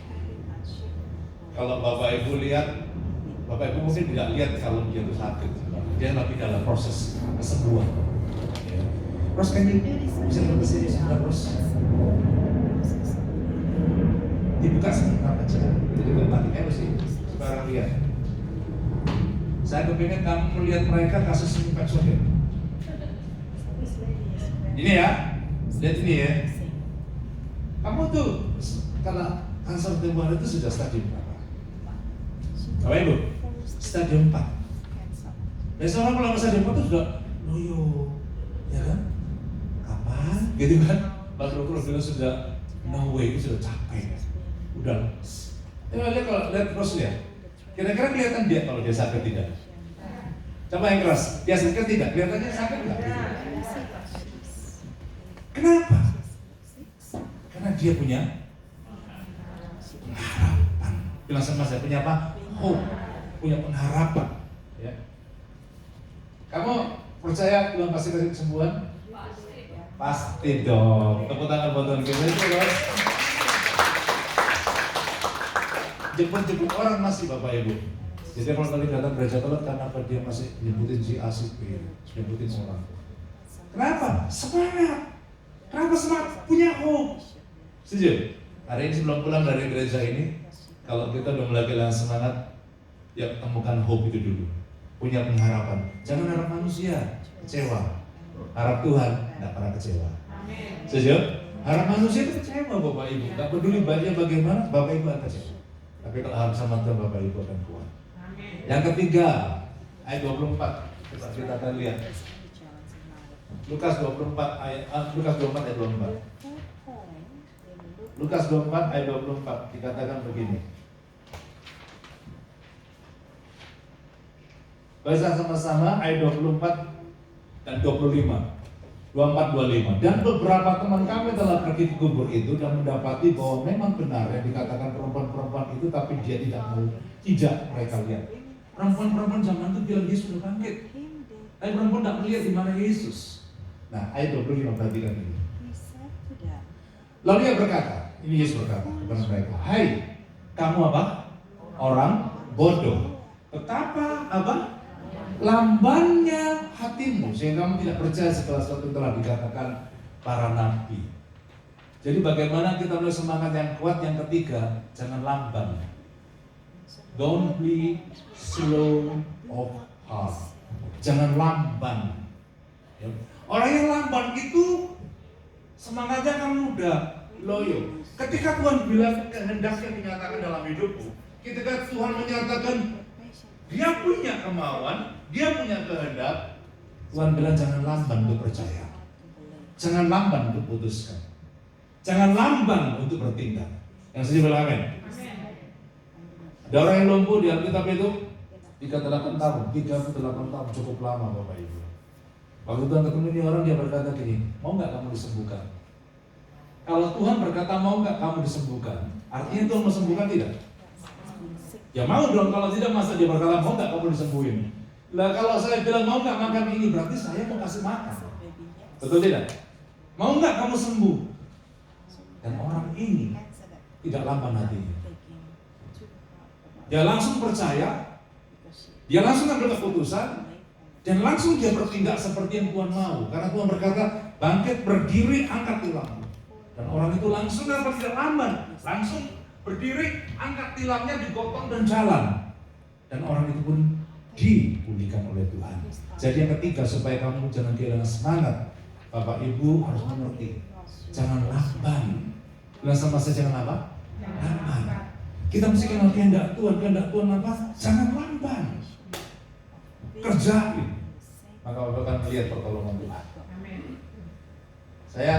kalau Bapak Ibu lihat, Bapak Ibu mungkin tidak lihat kalau dia itu sakit. Dia lagi dalam proses kesembuhan. Ya. Ros, kan bisa ke sini sebentar, Ros. Dibuka sebentar aja. Jadi tempatnya mesti sekarang lihat. Saya kepingin kamu melihat mereka kasus infeksi. Ini ya, lihat ini ya. Kamu tuh kalau kanker tumbuhan itu sudah stadium berapa? Bapak Ibu, stadium 4. Dan seorang kalau stadium 4 itu sudah loyo, ya kan? Kapan? Gitu kan? Pak dokter bilang sudah no way, itu sudah capek. Udah. Lihat kalau lihat terus lihat. Kira-kira kelihatan dia kalau dia sakit tidak? Coba yang keras. Dia sakit tidak? Kelihatannya sakit nggak? Kenapa? Karena dia punya pengharapan. Bilang sama saya, punya apa? Hope. Punya pengharapan. Ya. Kamu percaya Tuhan pasti kasih kesembuhan? Pasti dong. Tepuk tangan buat Tuhan kita itu, guys. Jemput-jemput orang masih Bapak Ibu. Jadi kalau kali datang gereja telat karena apa dia masih jemputin si A, si B, jemputin orang. Kenapa? Semangat. Kenapa semangat? Punya hope. Setuju? Hari ini sebelum pulang dari gereja ini, kalau kita udah mulai kehilangan semangat, ya temukan hope itu dulu. Punya pengharapan. Jangan harap manusia, kecewa. Harap Tuhan, tidak pernah kecewa. Setuju? Harap manusia itu kecewa Bapak Ibu. Gak peduli banyak bagaimana, Bapak Ibu akan kecewa. Tapi kalau harap sama Tuhan, Bapak Ibu akan kuat. Yang ketiga, ayat 24. Coba kita akan lihat. Lukas 24 ayat 24. Lukas 24 ayat 24 dikatakan begini. Baca sama-sama ayat 24 dan 25. 24-25. Dan beberapa teman kami telah pergi ke kubur itu dan mendapati bahwa memang benar yang dikatakan perempuan-perempuan itu, tapi dia tidak mereka lihat. Perempuan-perempuan zaman itu bilang Yesus sudah bangkit. Tapi perempuan tidak melihat di mana Yesus. Nah, ayat 25 perhatikan ini. Lalu dia berkata, ini Yesus berkata kepada mereka, "Hai, kamu apa? Orang bodoh. Betapa apa? Lambannya hatimu sehingga kamu tidak percaya segala sesuatu telah dikatakan para nabi." Jadi bagaimana kita mulai semangat yang kuat? Yang ketiga, jangan lamban. Don't be slow of heart. Jangan lamban. Ya. Orang yang lamban itu semangatnya kan mudah, loyo. Ketika Tuhan bilang kehendaknya dinyatakan dalam hidupmu, ketika Tuhan menyatakan dia punya kemauan, dia punya kehendak, Tuhan bilang jangan lamban untuk percaya. Jangan lamban untuk putuskan. Jangan lamban untuk bertindak. Yang setuju bilang amin. Ada orang yang lumpuh di Alkitab itu 38 tahun, 38 tahun cukup lama Bapak Ibu. Waktu Tuhan ketemu ini orang, dia berkata gini, mau nggak kamu disembuhkan? Kalau Tuhan berkata mau nggak kamu disembuhkan, artinya Tuhan mau sembuhkan tidak? Ya mau dong, kalau tidak masa dia berkata mau nggak kamu disembuhin? Lah kalau saya bilang mau nggak makan ini, berarti saya mau kasih makan. Betul tidak? Mau nggak kamu sembuh? Dan orang ini tidak lamban hatinya. Dia langsung percaya, dia langsung ambil keputusan, dan langsung dia bertindak seperti yang Tuhan mau. Karena Tuhan berkata, bangkit, berdiri, angkat tilangmu. Dan orang itu langsung apa tidak lamban, langsung berdiri, angkat tilangnya, digotong dan jalan. Dan orang itu pun dipulihkan oleh Tuhan. Jadi yang ketiga, supaya kamu jangan kehilangan semangat, Bapak Ibu harus mengerti, jangan lamban. Bilang sama saya, jangan apa? Lamban. Kita mesti kenal kehendak Tuhan apa? Jangan lamban. Kerjain. Maka Bapak akan melihat pertolongan Tuhan. Saya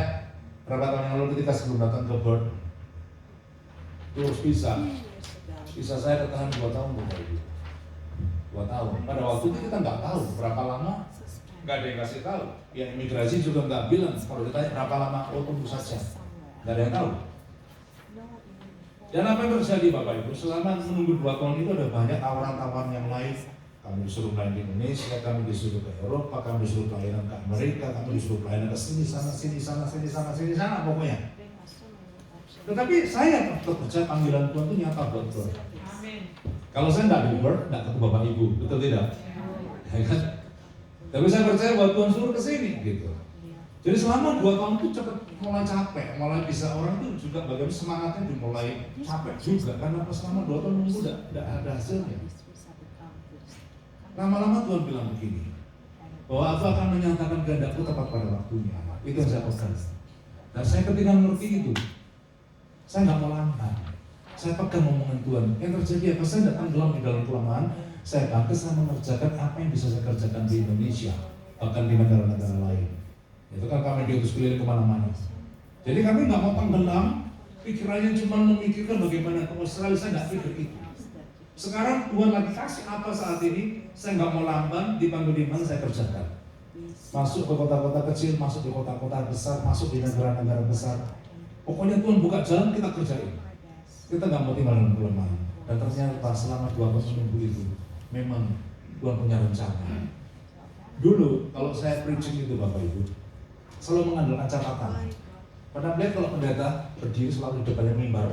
berapa tahun yang lalu ketika sebelum datang ke Bird, terus bisa Bisa saya ketahan 2 tahun Bapak Ibu. 2 tahun. Pada waktu itu kita nggak tahu berapa lama, nggak ada yang kasih tahu. Yang imigrasi juga nggak bilang. Kalau ditanya berapa lama, oh tunggu saja. Nggak ada yang tahu. Dan apa yang terjadi Bapak Ibu? Selama menunggu 2 tahun itu ada banyak tawaran-tawaran yang lain. Kami disuruh pelayanan di Indonesia, kami disuruh ke Eropa, kami disuruh pelayanan ke Amerika, kami disuruh pelayanan ke sini, sana, pokoknya. Tetapi saya tetap percaya panggilan Tuhan itu nyata buat Tuhan. Kalau saya nggak deliver, nggak ketemu Bapak Ibu, betul tidak? Ya kan? Tapi saya percaya bahwa Tuhan suruh ke sini, gitu. Jadi selama 2 tahun itu cepat mulai capek, mulai bisa orang itu juga bagaimana semangatnya dimulai capek juga, karena pas selama 2 tahun nunggu tidak ada hasilnya. Lama-lama Tuhan bilang begini, bahwa aku akan menyatakan kehendakku tepat pada waktunya. Itu yang saya pegang. Dan saya ketika mengerti itu, saya nggak mau lambat. Saya pegang omongan Tuhan. Yang terjadi apa? Saya datang di dalam kelemahan. Saya bangkit, saya mengerjakan apa yang bisa saya kerjakan di Indonesia, bahkan di negara-negara lain. Itu kan kami diutus keliling kemana-mana. Jadi kami nggak mau tenggelam, pikirannya cuma memikirkan bagaimana ke Australia. Saya nggak pikir itu. Sekarang Tuhan lagi kasih apa saat ini, saya nggak mau lamban, dipanggil di mana saya kerjakan. Masuk ke kota-kota kecil, masuk di kota-kota besar, masuk di negara-negara besar. Pokoknya Tuhan buka jalan, kita kerjain. Kita nggak mau tinggal dalam kelemahan. Dan ternyata selama 2 tahun menunggu itu, memang Tuhan punya rencana. Dulu kalau saya preaching itu Bapak Ibu, selalu mengandalkan catatan. Pernah lihat kalau pendeta berdiri selalu di depannya mimbar,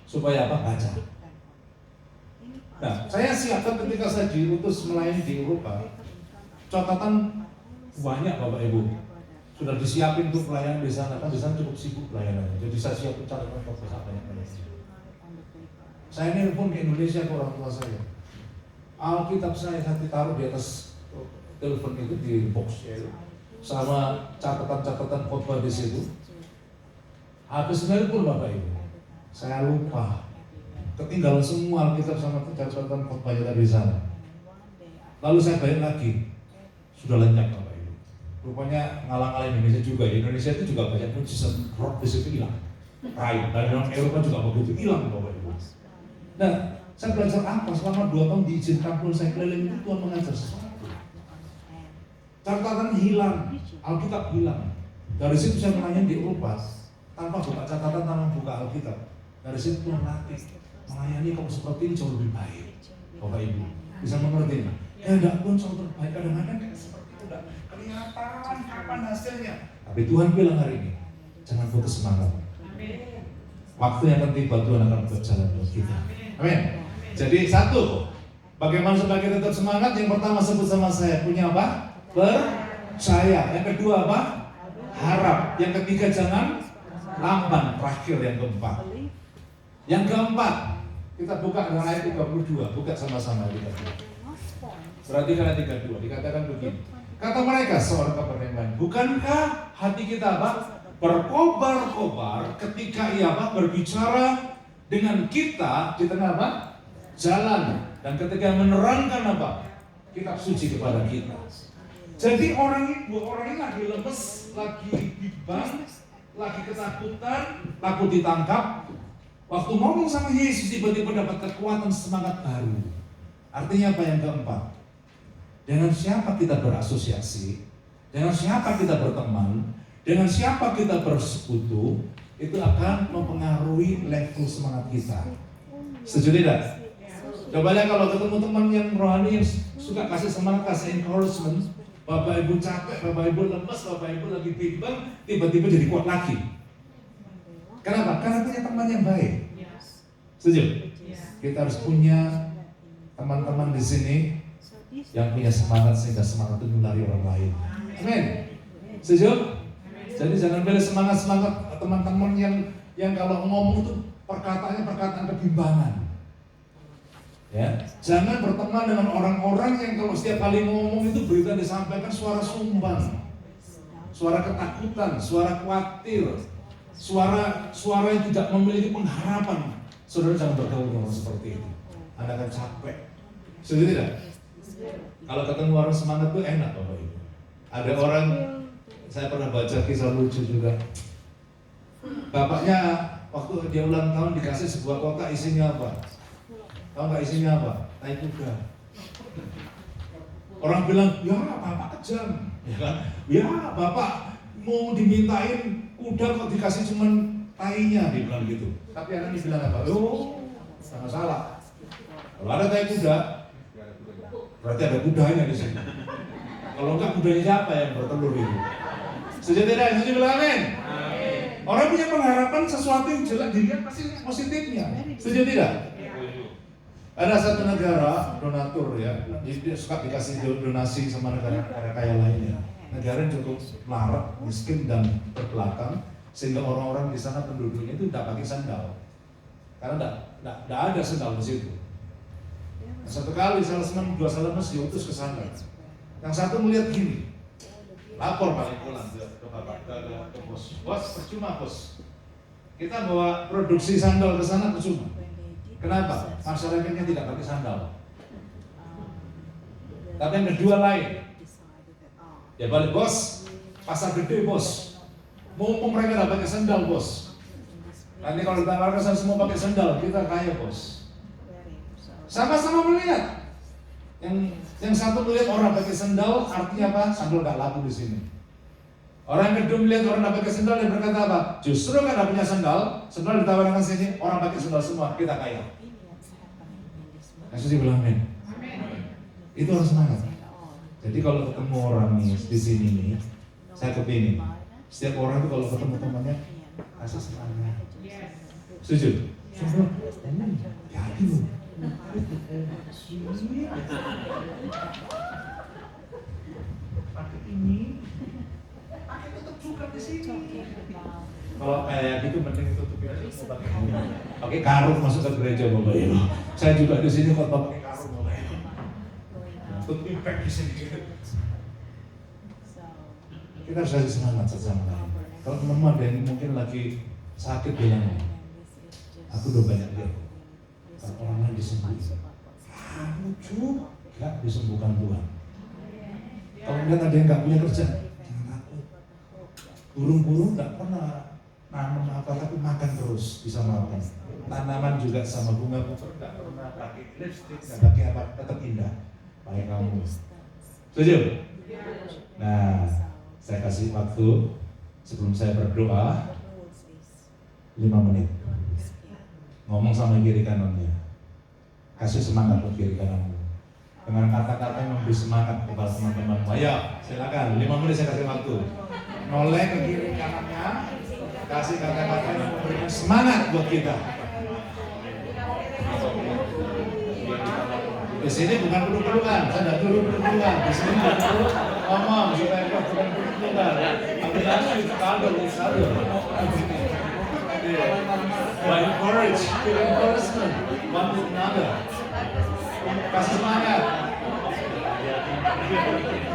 supaya apa? Baca. Nah, saya siapkan ketika saya diutus melayani di Eropa, catatan banyak Bapak Ibu. Sudah disiapin untuk pelayanan di sana, kan di sana cukup sibuk pelayanannya. Jadi saya siapin catatan besar banyak. Saya nelpon ke Indonesia ke orang tua saya. Alkitab saya taruh di atas telepon itu di box ya, sama catatan-catatan khotbah di situ. Habis nelpon Bapak Ibu, saya lupa. Ketinggalan semua Alkitab sama catatan khotbahnya tadi di sana. Lalu saya balik lagi, sudah lenyap Bapak Ibu. Rupanya ngalang-ngalang Indonesia juga. Di Indonesia itu juga banyak mujizat roh di situ hilang. Right, dan orang Eropa juga begitu hilang Bapak Ibu. Nah, saya belajar apa? Selama 2 tahun diizinkan pun saya keliling itu Tuhan mengajar sesuatu. Catatan hilang, Alkitab hilang. Dari situ saya melayani di Eropa tanpa buka catatan, tanpa buka Alkitab. Dari situ Tuhan latih. Melayani kamu seperti ini jauh lebih baik. Bapak Ibu bisa mengerti nggak? Kehendak Tuhan jauh terbaik. Kadang-kadang kayak seperti itu nggak kelihatan kapan hasilnya. Tapi Tuhan bilang hari ini, jangan putus semangat. Waktu yang akan tiba Tuhan akan berjalan buat kita. Amin. Jadi satu, bagaimana supaya kita tetap semangat? Yang pertama sebut sama saya, punya apa? Percaya. Yang kedua apa? Harap. Yang ketiga jangan lamban. Terakhir yang keempat. Yang keempat, kita buka dengan ayat 32, buka sama-sama ayat 32. Perhatikan ayat 32, dikatakan begini. Kata mereka seorang kepada yang lain, bukankah hati kita apa? Berkobar-kobar ketika ia apa? Berbicara dengan kita di tengah apa? Jalan. Dan ketika menerangkan apa? Kitab suci kepada kita. Jadi orang ini lagi lemes, lagi bimbang, lagi ketakutan, takut ditangkap. Waktu ngomong sama Yesus tiba-tiba dapat kekuatan semangat baru. Artinya apa yang keempat? Dengan siapa kita berasosiasi, dengan siapa kita berteman, dengan siapa kita bersekutu, itu akan mempengaruhi level semangat kita. Setuju tidak? Coba lihat kalau ketemu teman yang rohani yang suka kasih semangat, kasih encouragement, Bapak Ibu capek, Bapak Ibu lemes, Bapak Ibu lagi bimbang, tiba-tiba jadi kuat lagi. Kenapa? Karena punya teman yang baik. Setuju? Kita harus punya teman-teman di sini yang punya semangat sehingga semangat itu menulari orang lain. Amin. Setuju? Jadi jangan pilih semangat teman-teman yang kalau ngomong itu perkataannya perkataan kebimbangan. Ya, jangan berteman dengan orang-orang yang kalau setiap kali ngomong itu berita disampaikan suara sumbang, suara ketakutan, suara khawatir, suara yang tidak memiliki pengharapan. Saudara jangan bergaul dengan orang seperti itu. Anda akan capek. Setuju tidak? Kalau ketemu orang semangat itu enak Bapak Ibu. Ada orang, saya pernah baca kisah lucu juga. Bapaknya waktu dia ulang tahun dikasih sebuah kotak isinya apa? Tahu nggak isinya apa? Tai kuda. Orang bilang, ya bapak kejam, ya kan? Ya bapak mau dimintain kuda kok dikasih cuman tainya, dibilang gitu. Tapi anak dibilang apa? Oh, sama salah. Kalau ada tai kuda, berarti ada kudanya di sini. Kalau enggak kudanya siapa yang bertelur itu? Setuju tidak? Setuju bilang amin? Orang punya pengharapan sesuatu yang jelek dilihat pasti positifnya. Setuju tidak? Ada satu negara donatur ya, dia suka dikasih donasi sama negara-negara kaya lainnya. Negara yang cukup melarat, miskin dan berbelakang, sehingga orang-orang di sana penduduknya itu tidak pakai sandal, karena tidak ada sandal di situ. Satu kali salesman, dua salesman diutus ke sana. Yang satu melihat gini, lapor balik pulang ke bos. Bos, percuma bos. Kita bawa produksi sandal ke sana percuma. Kenapa? Masyarakatnya tidak pakai sandal. Tapi yang kedua lain. Ya balik bos, pasar gede bos. Mumpung mereka tidak pakai sandal bos. Nanti kalau ditawarkan semua pakai sandal, kita kaya bos. Sama-sama melihat. Yang satu melihat orang pakai sandal, artinya apa? Sandal nggak laku di sini. Orang yang kedua melihat orang tidak pakai sandal, dia berkata apa? Justru karena punya sandal ditawarkan sini, orang pakai sandal semua, kita kaya. Yesus bilang amin. Itu harus semangat. Jadi kalau ketemu orang nih di sini nih, saya kepingin setiap orang itu kalau ketemu temannya kasih semangat. Setuju? Yakin loh. Pakai ini, pakai tutup juga di sini. Kalau kayak gitu mending tutupin aja pakai ini. Pakai karung masuk ke gereja Bapak Ibu. Saya juga di sini kok pakai karung Bapak Ibu. Tutup impact di sini. Kita harus kasih semangat sama lain. Kalau teman-teman ada yang mungkin lagi sakit bilang, aku udah banyak lihat orang lain disembuhkan. Kamu juga disembuhkan Tuhan. Kalau melihat ada yang nggak punya kerja, jangan takut. Burung-burung nggak pernah nanam apa tapi makan terus bisa makan. Tanaman juga sama bunga nggak pernah pakai lipstick, nggak pakai apa tetap indah. Pakai kamu. Setuju? Nah, saya kasih waktu sebelum saya berdoa 5 menit. Ngomong sama kiri kanannya. Kasih semangat buat kiri kananmu. Dengan kata-kata yang memberi semangat kepada teman-teman. Ayo, silakan. 5 menit saya kasih waktu. Noleh ke kiri kanannya. Kasih kata-kata yang memberikan semangat buat kita. Di sini bukan peluk-pelukan, saya tidak peluk-pelukan. Di sini perlu ngomong supaya bukan peluk-pelukan. Tapi langsung itu kado. By encouragement, one with another. Kasih semangat.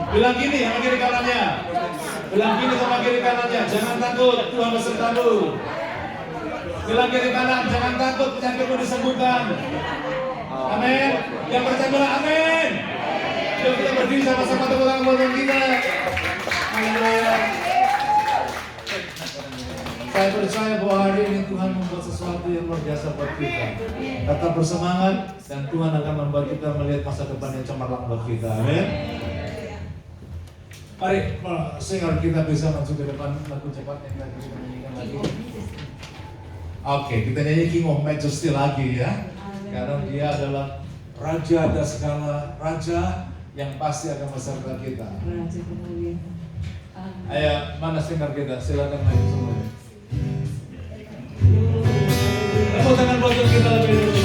Bilang gini sama kiri kanannya. Bilang gini sama kiri kanannya. Jangan takut, Tuhan besertamu. Bilang kiri kanan, jangan takut, penyakitmu disembuhkan. Amin. Yang percaya bilang amin. Yuk kita berdiri sama-sama tepuk tangan buat kita. Haleluya. Saya percaya bahwa hari ini Tuhan membuat sesuatu yang luar biasa buat kita. Tetap bersemangat dan Tuhan akan membuat kita melihat masa depan yang cemerlang buat kita. Amin. Mari sehingga kita bisa masuk ke depan lagu cepat yang lagi kita nyanyikan lagi. Oke, kita nyanyi King of Majesty lagi ya. Karena dia adalah Raja atas segala raja yang pasti akan beserta kita. Raja kemuliaan. Ayo, mana singer kita? Silakan maju semuanya. Tepuk tangan buat kita lebih dulu.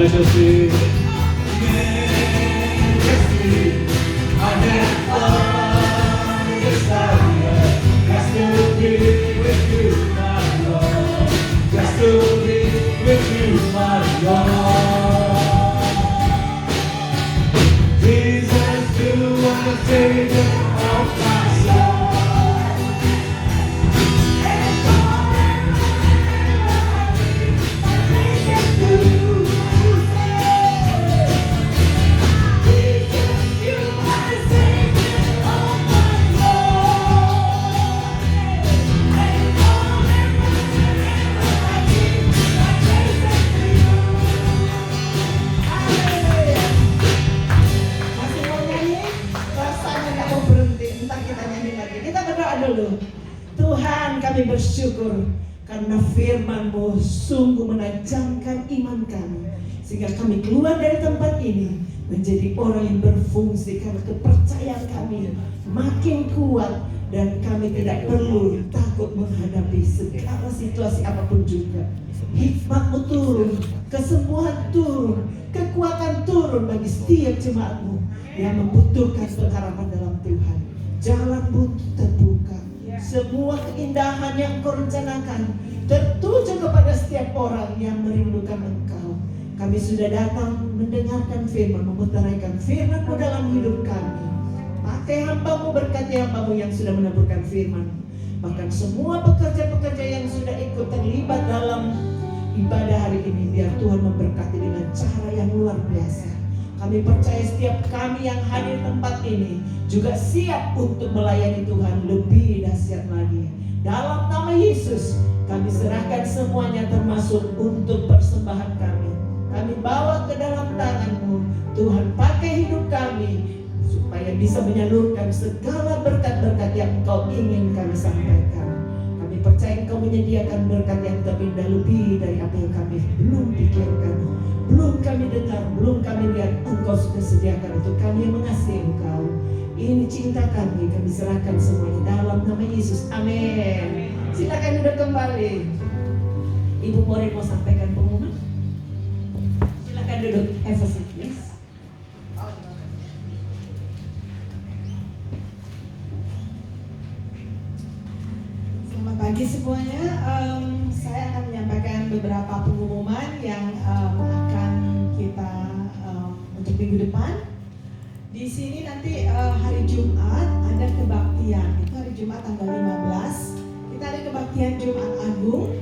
Majesty, I have found this desire, just to be with you, my Lord, just to be with you. is my Lord. Jesus, you are the Savior of my soul. Masih mau nyanyi? Rasanya nggak mau berhenti. Entar kita nyanyi lagi. Kita berdoa dulu. Tuhan, kami bersyukur karena firman-Mu sungguh menajamkan iman kami, sehingga kami keluar dari tempat ini menjadi orang yang berfungsi karena kepercayaan kami makin kuat, dan kami tidak perlu takut menghadapi segala situasi apapun juga. Hikmat-Mu turun, kesembuhan turun, kekuatan turun bagi setiap jemaat-Mu yang membutuhkan pengharapan dalam Tuhan. Jalan-Mu terbuka, semua keindahan yang Engkau rencanakan tertuju kepada setiap orang yang merindukan Engkau. Kami sudah datang mendengarkan firman, memutaraikan firman-Mu dalam hidup kami. Pakai hamba-Mu, berkati hamba-Mu yang sudah menaburkan firman. Bahkan semua pekerja-pekerja yang sudah ikut terlibat dalam ibadah hari ini, biar Tuhan memberkati dengan cara yang luar biasa. Kami percaya setiap kami yang hadir tempat ini juga siap untuk melayani Tuhan lebih dahsyat lagi. Dalam nama Yesus, kami serahkan semuanya, termasuk untuk persembahan kami. Kami bawa ke dalam tangan-Mu. Tuhan, pakai hidup kami supaya bisa menyalurkan segala berkat-berkat yang Engkau ingin kami sampaikan. Kami percaya Engkau menyediakan berkat yang terindah lebih dari apa yang kami belum pikirkan, belum kami dengar, belum kami lihat. Engkau sudah sediakan untuk kami yang mengasihi Engkau. Ini cinta kami serahkan semuanya dalam nama Yesus. Amin. Silakan duduk kembali. Ibu Maureen mau sampaikan pengumuman? Silakan duduk. Have a seat, please. Selamat pagi semuanya. Saya akan menyampaikan beberapa pengumuman yang akan kita untuk minggu depan. Di sini nanti hari Jumat ada kebaktian. Itu hari Jumat tanggal 15. Kita ada kebaktian Jumat Agung.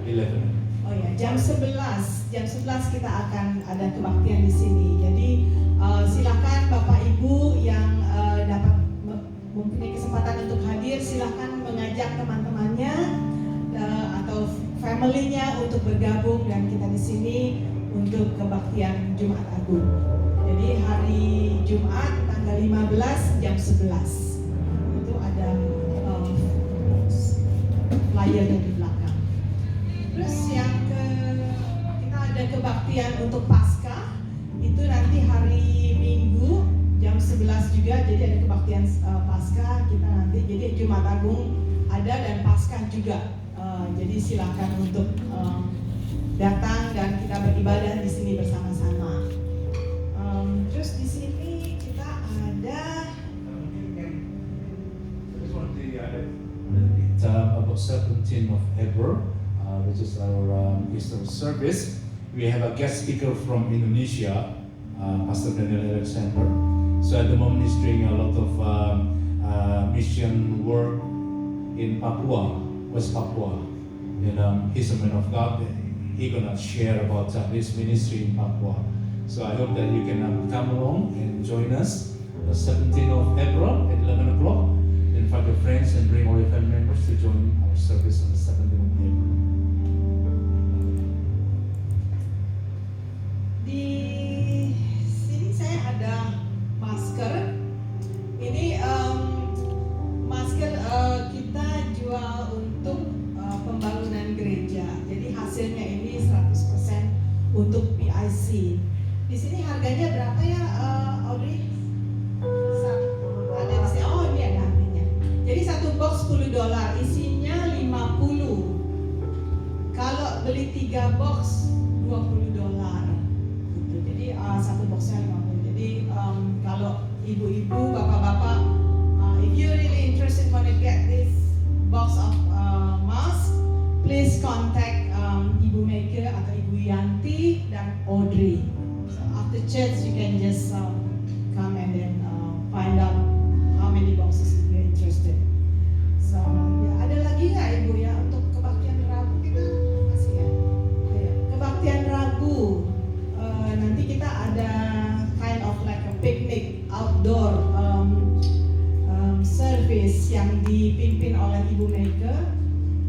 11. Oh ya, jam 11. Jam 11 kita akan ada kebaktian di sini. Jadi silakan Bapak Ibu yang dapat mempunyai kesempatan untuk hadir, silakan mengajak teman-temannya atau family-nya untuk bergabung, dan kita di sini untuk kebaktian Jumat Agung. Jadi hari Jumat tanggal 15 jam 11. Itu ada flyernya di belakang. Terus yang kita ada kebaktian untuk Paskah. Itu nanti hari Minggu jam 11 juga, jadi ada kebaktian Paskah kita nanti. Jadi Jumat Agung ada dan Paskah juga. Jadi silakan untuk datang dan kita beribadah di sini bersama-sama. Terus di sini kita ada About 17th of April, which is our Easter service. We have a guest speaker from Indonesia, Pastor Daniel Alexander. So at the moment he's doing a lot of mission work in Papua, West Papua. And he's a man of God. He's gonna share about this ministry in Papua. So I hope that you can come along and join us the 17th of April at 11 o'clock. Invite your friends and bring all your family members to join our service on the 17th of April. di sini saya ada masker. Ini masker kita jual untuk pembangunan gereja. Jadi hasilnya ini 100% untuk PIC. Di sini harganya berapa ya, Audrey? Ada di sini. Oh, ini ada harganya. Jadi satu box $10, isinya 50. Kalau beli 3 box $20. Gitu. Jadi satu boxnya 50. Jadi kalau ibu-ibu, bapak-bapak, if you really interested want to get this box of mask, please contact church, you can just come and then find out how many boxes you're interested. So ya, ada lagi nggak Ibu ya untuk kebaktian Rabu kita masih ya? Ya, kebaktian Rabu nanti kita ada kind of like a picnic outdoor service yang dipimpin oleh Ibu Mega.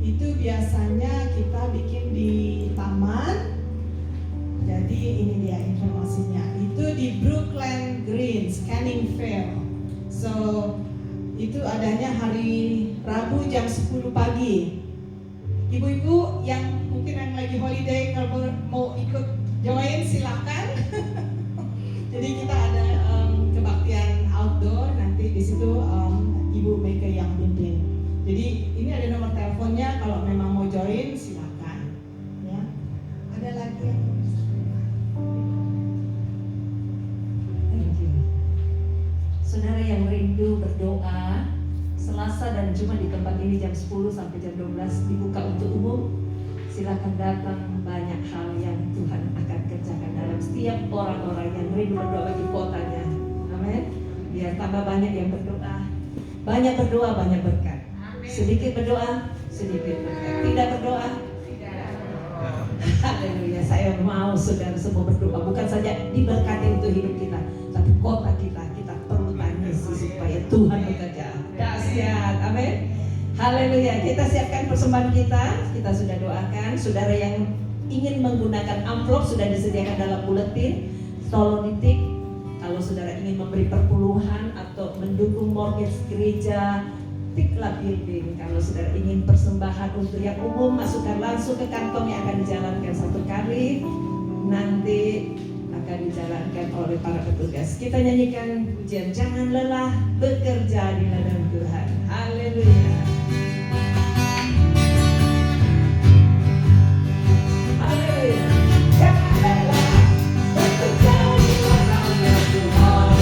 Itu biasanya kita bikin di taman. Jadi ini dia informasinya. Itu di Brookland Greens, Canning Fair. So itu adanya hari Rabu jam 10 pagi. Ibu-ibu yang mungkin yang lagi holiday kalau mau ikut join silakan. Jadi kita ada kebaktian outdoor nanti di situ Ibu Mega yang pimpin. Jadi ini ada nomor teleponnya kalau memang mau join silakan. Ya. Ada lagi yang Thank you. Saudara yang rindu berdoa, Selasa dan Jumat di tempat ini jam 10 sampai jam 12 dibuka untuk umum. Silakan datang, banyak hal yang Tuhan akan kerjakan dalam setiap orang-orang yang rindu berdoa di kotanya. Amin. Biar tambah banyak yang berdoa. Banyak berdoa, banyak berkat. Sedikit berdoa, sedikit berkat. Tidak berdoa, haleluya. Saya mau saudara semua berdoa, bukan saja diberkati untuk hidup kita, tapi kota kita perlu tangisi supaya Tuhan bekerja dahsyat. Amin. Haleluya. Kita siapkan persembahan kita sudah doakan. Saudara yang ingin menggunakan amplop sudah disediakan dalam buletin. Tolong ditik. Kalau saudara ingin memberi perpuluhan atau mendukung mortgage gereja, tiklah building. Kalau saudara ingin persembahan untuk yang umum, masukkan langsung ke kantong yang akan dijalankan satu kali. Nanti akan dijalankan oleh para petugas. Kita nyanyikan pujian jangan lelah bekerja di ladang Tuhan. Haleluya. Haleluya. Jangan lelah bekerja di ladang Tuhan.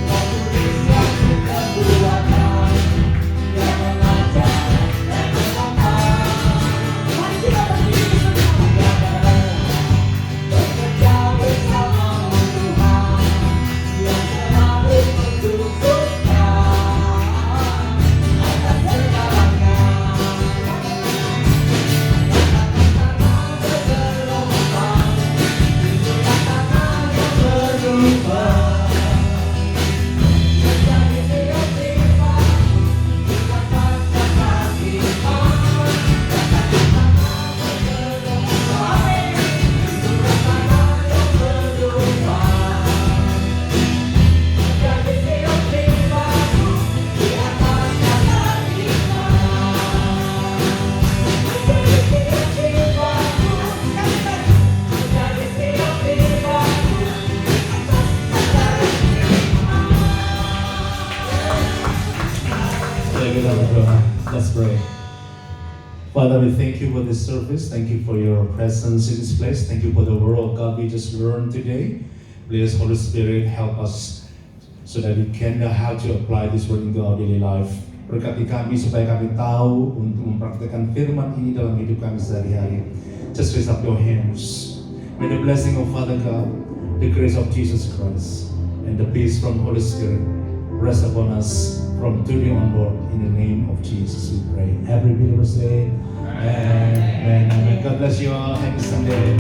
Menulis suatu kekuatan yang mengajar dan mengajar. Mari kita berdiri bersama. Bekerja bersama Tuhan yang selalu mendukungnya atas segalanya. Kata-kata bergelombang, itulah tanah yang berubah. Menjadi tiap sifat, kata-kata sifat. Kata-kata bergelombang, itulah tanah yang berubah. Menjadi tiap sifat, di atas kata sifat. Menjadi tiap sifat, menjadi tiap sifat, Mari kita berdoa. Let's pray. Father, we thank you for this service. Thank you for your presence in this place. Thank you for the word of God we just learned today. Please, Holy Spirit, help us so that we can know how to apply this word into our daily life. Berkati kami supaya kami tahu untuk mempraktikkan firman ini dalam hidup kami sehari-hari. Just raise up your hands. May the blessing of Father God, the grace of Jesus Christ, and the peace from Holy Spirit rest upon us from today onward. In the name of Jesus we pray. Every believer say, Amen. Amen. God bless you all. Happy Sunday.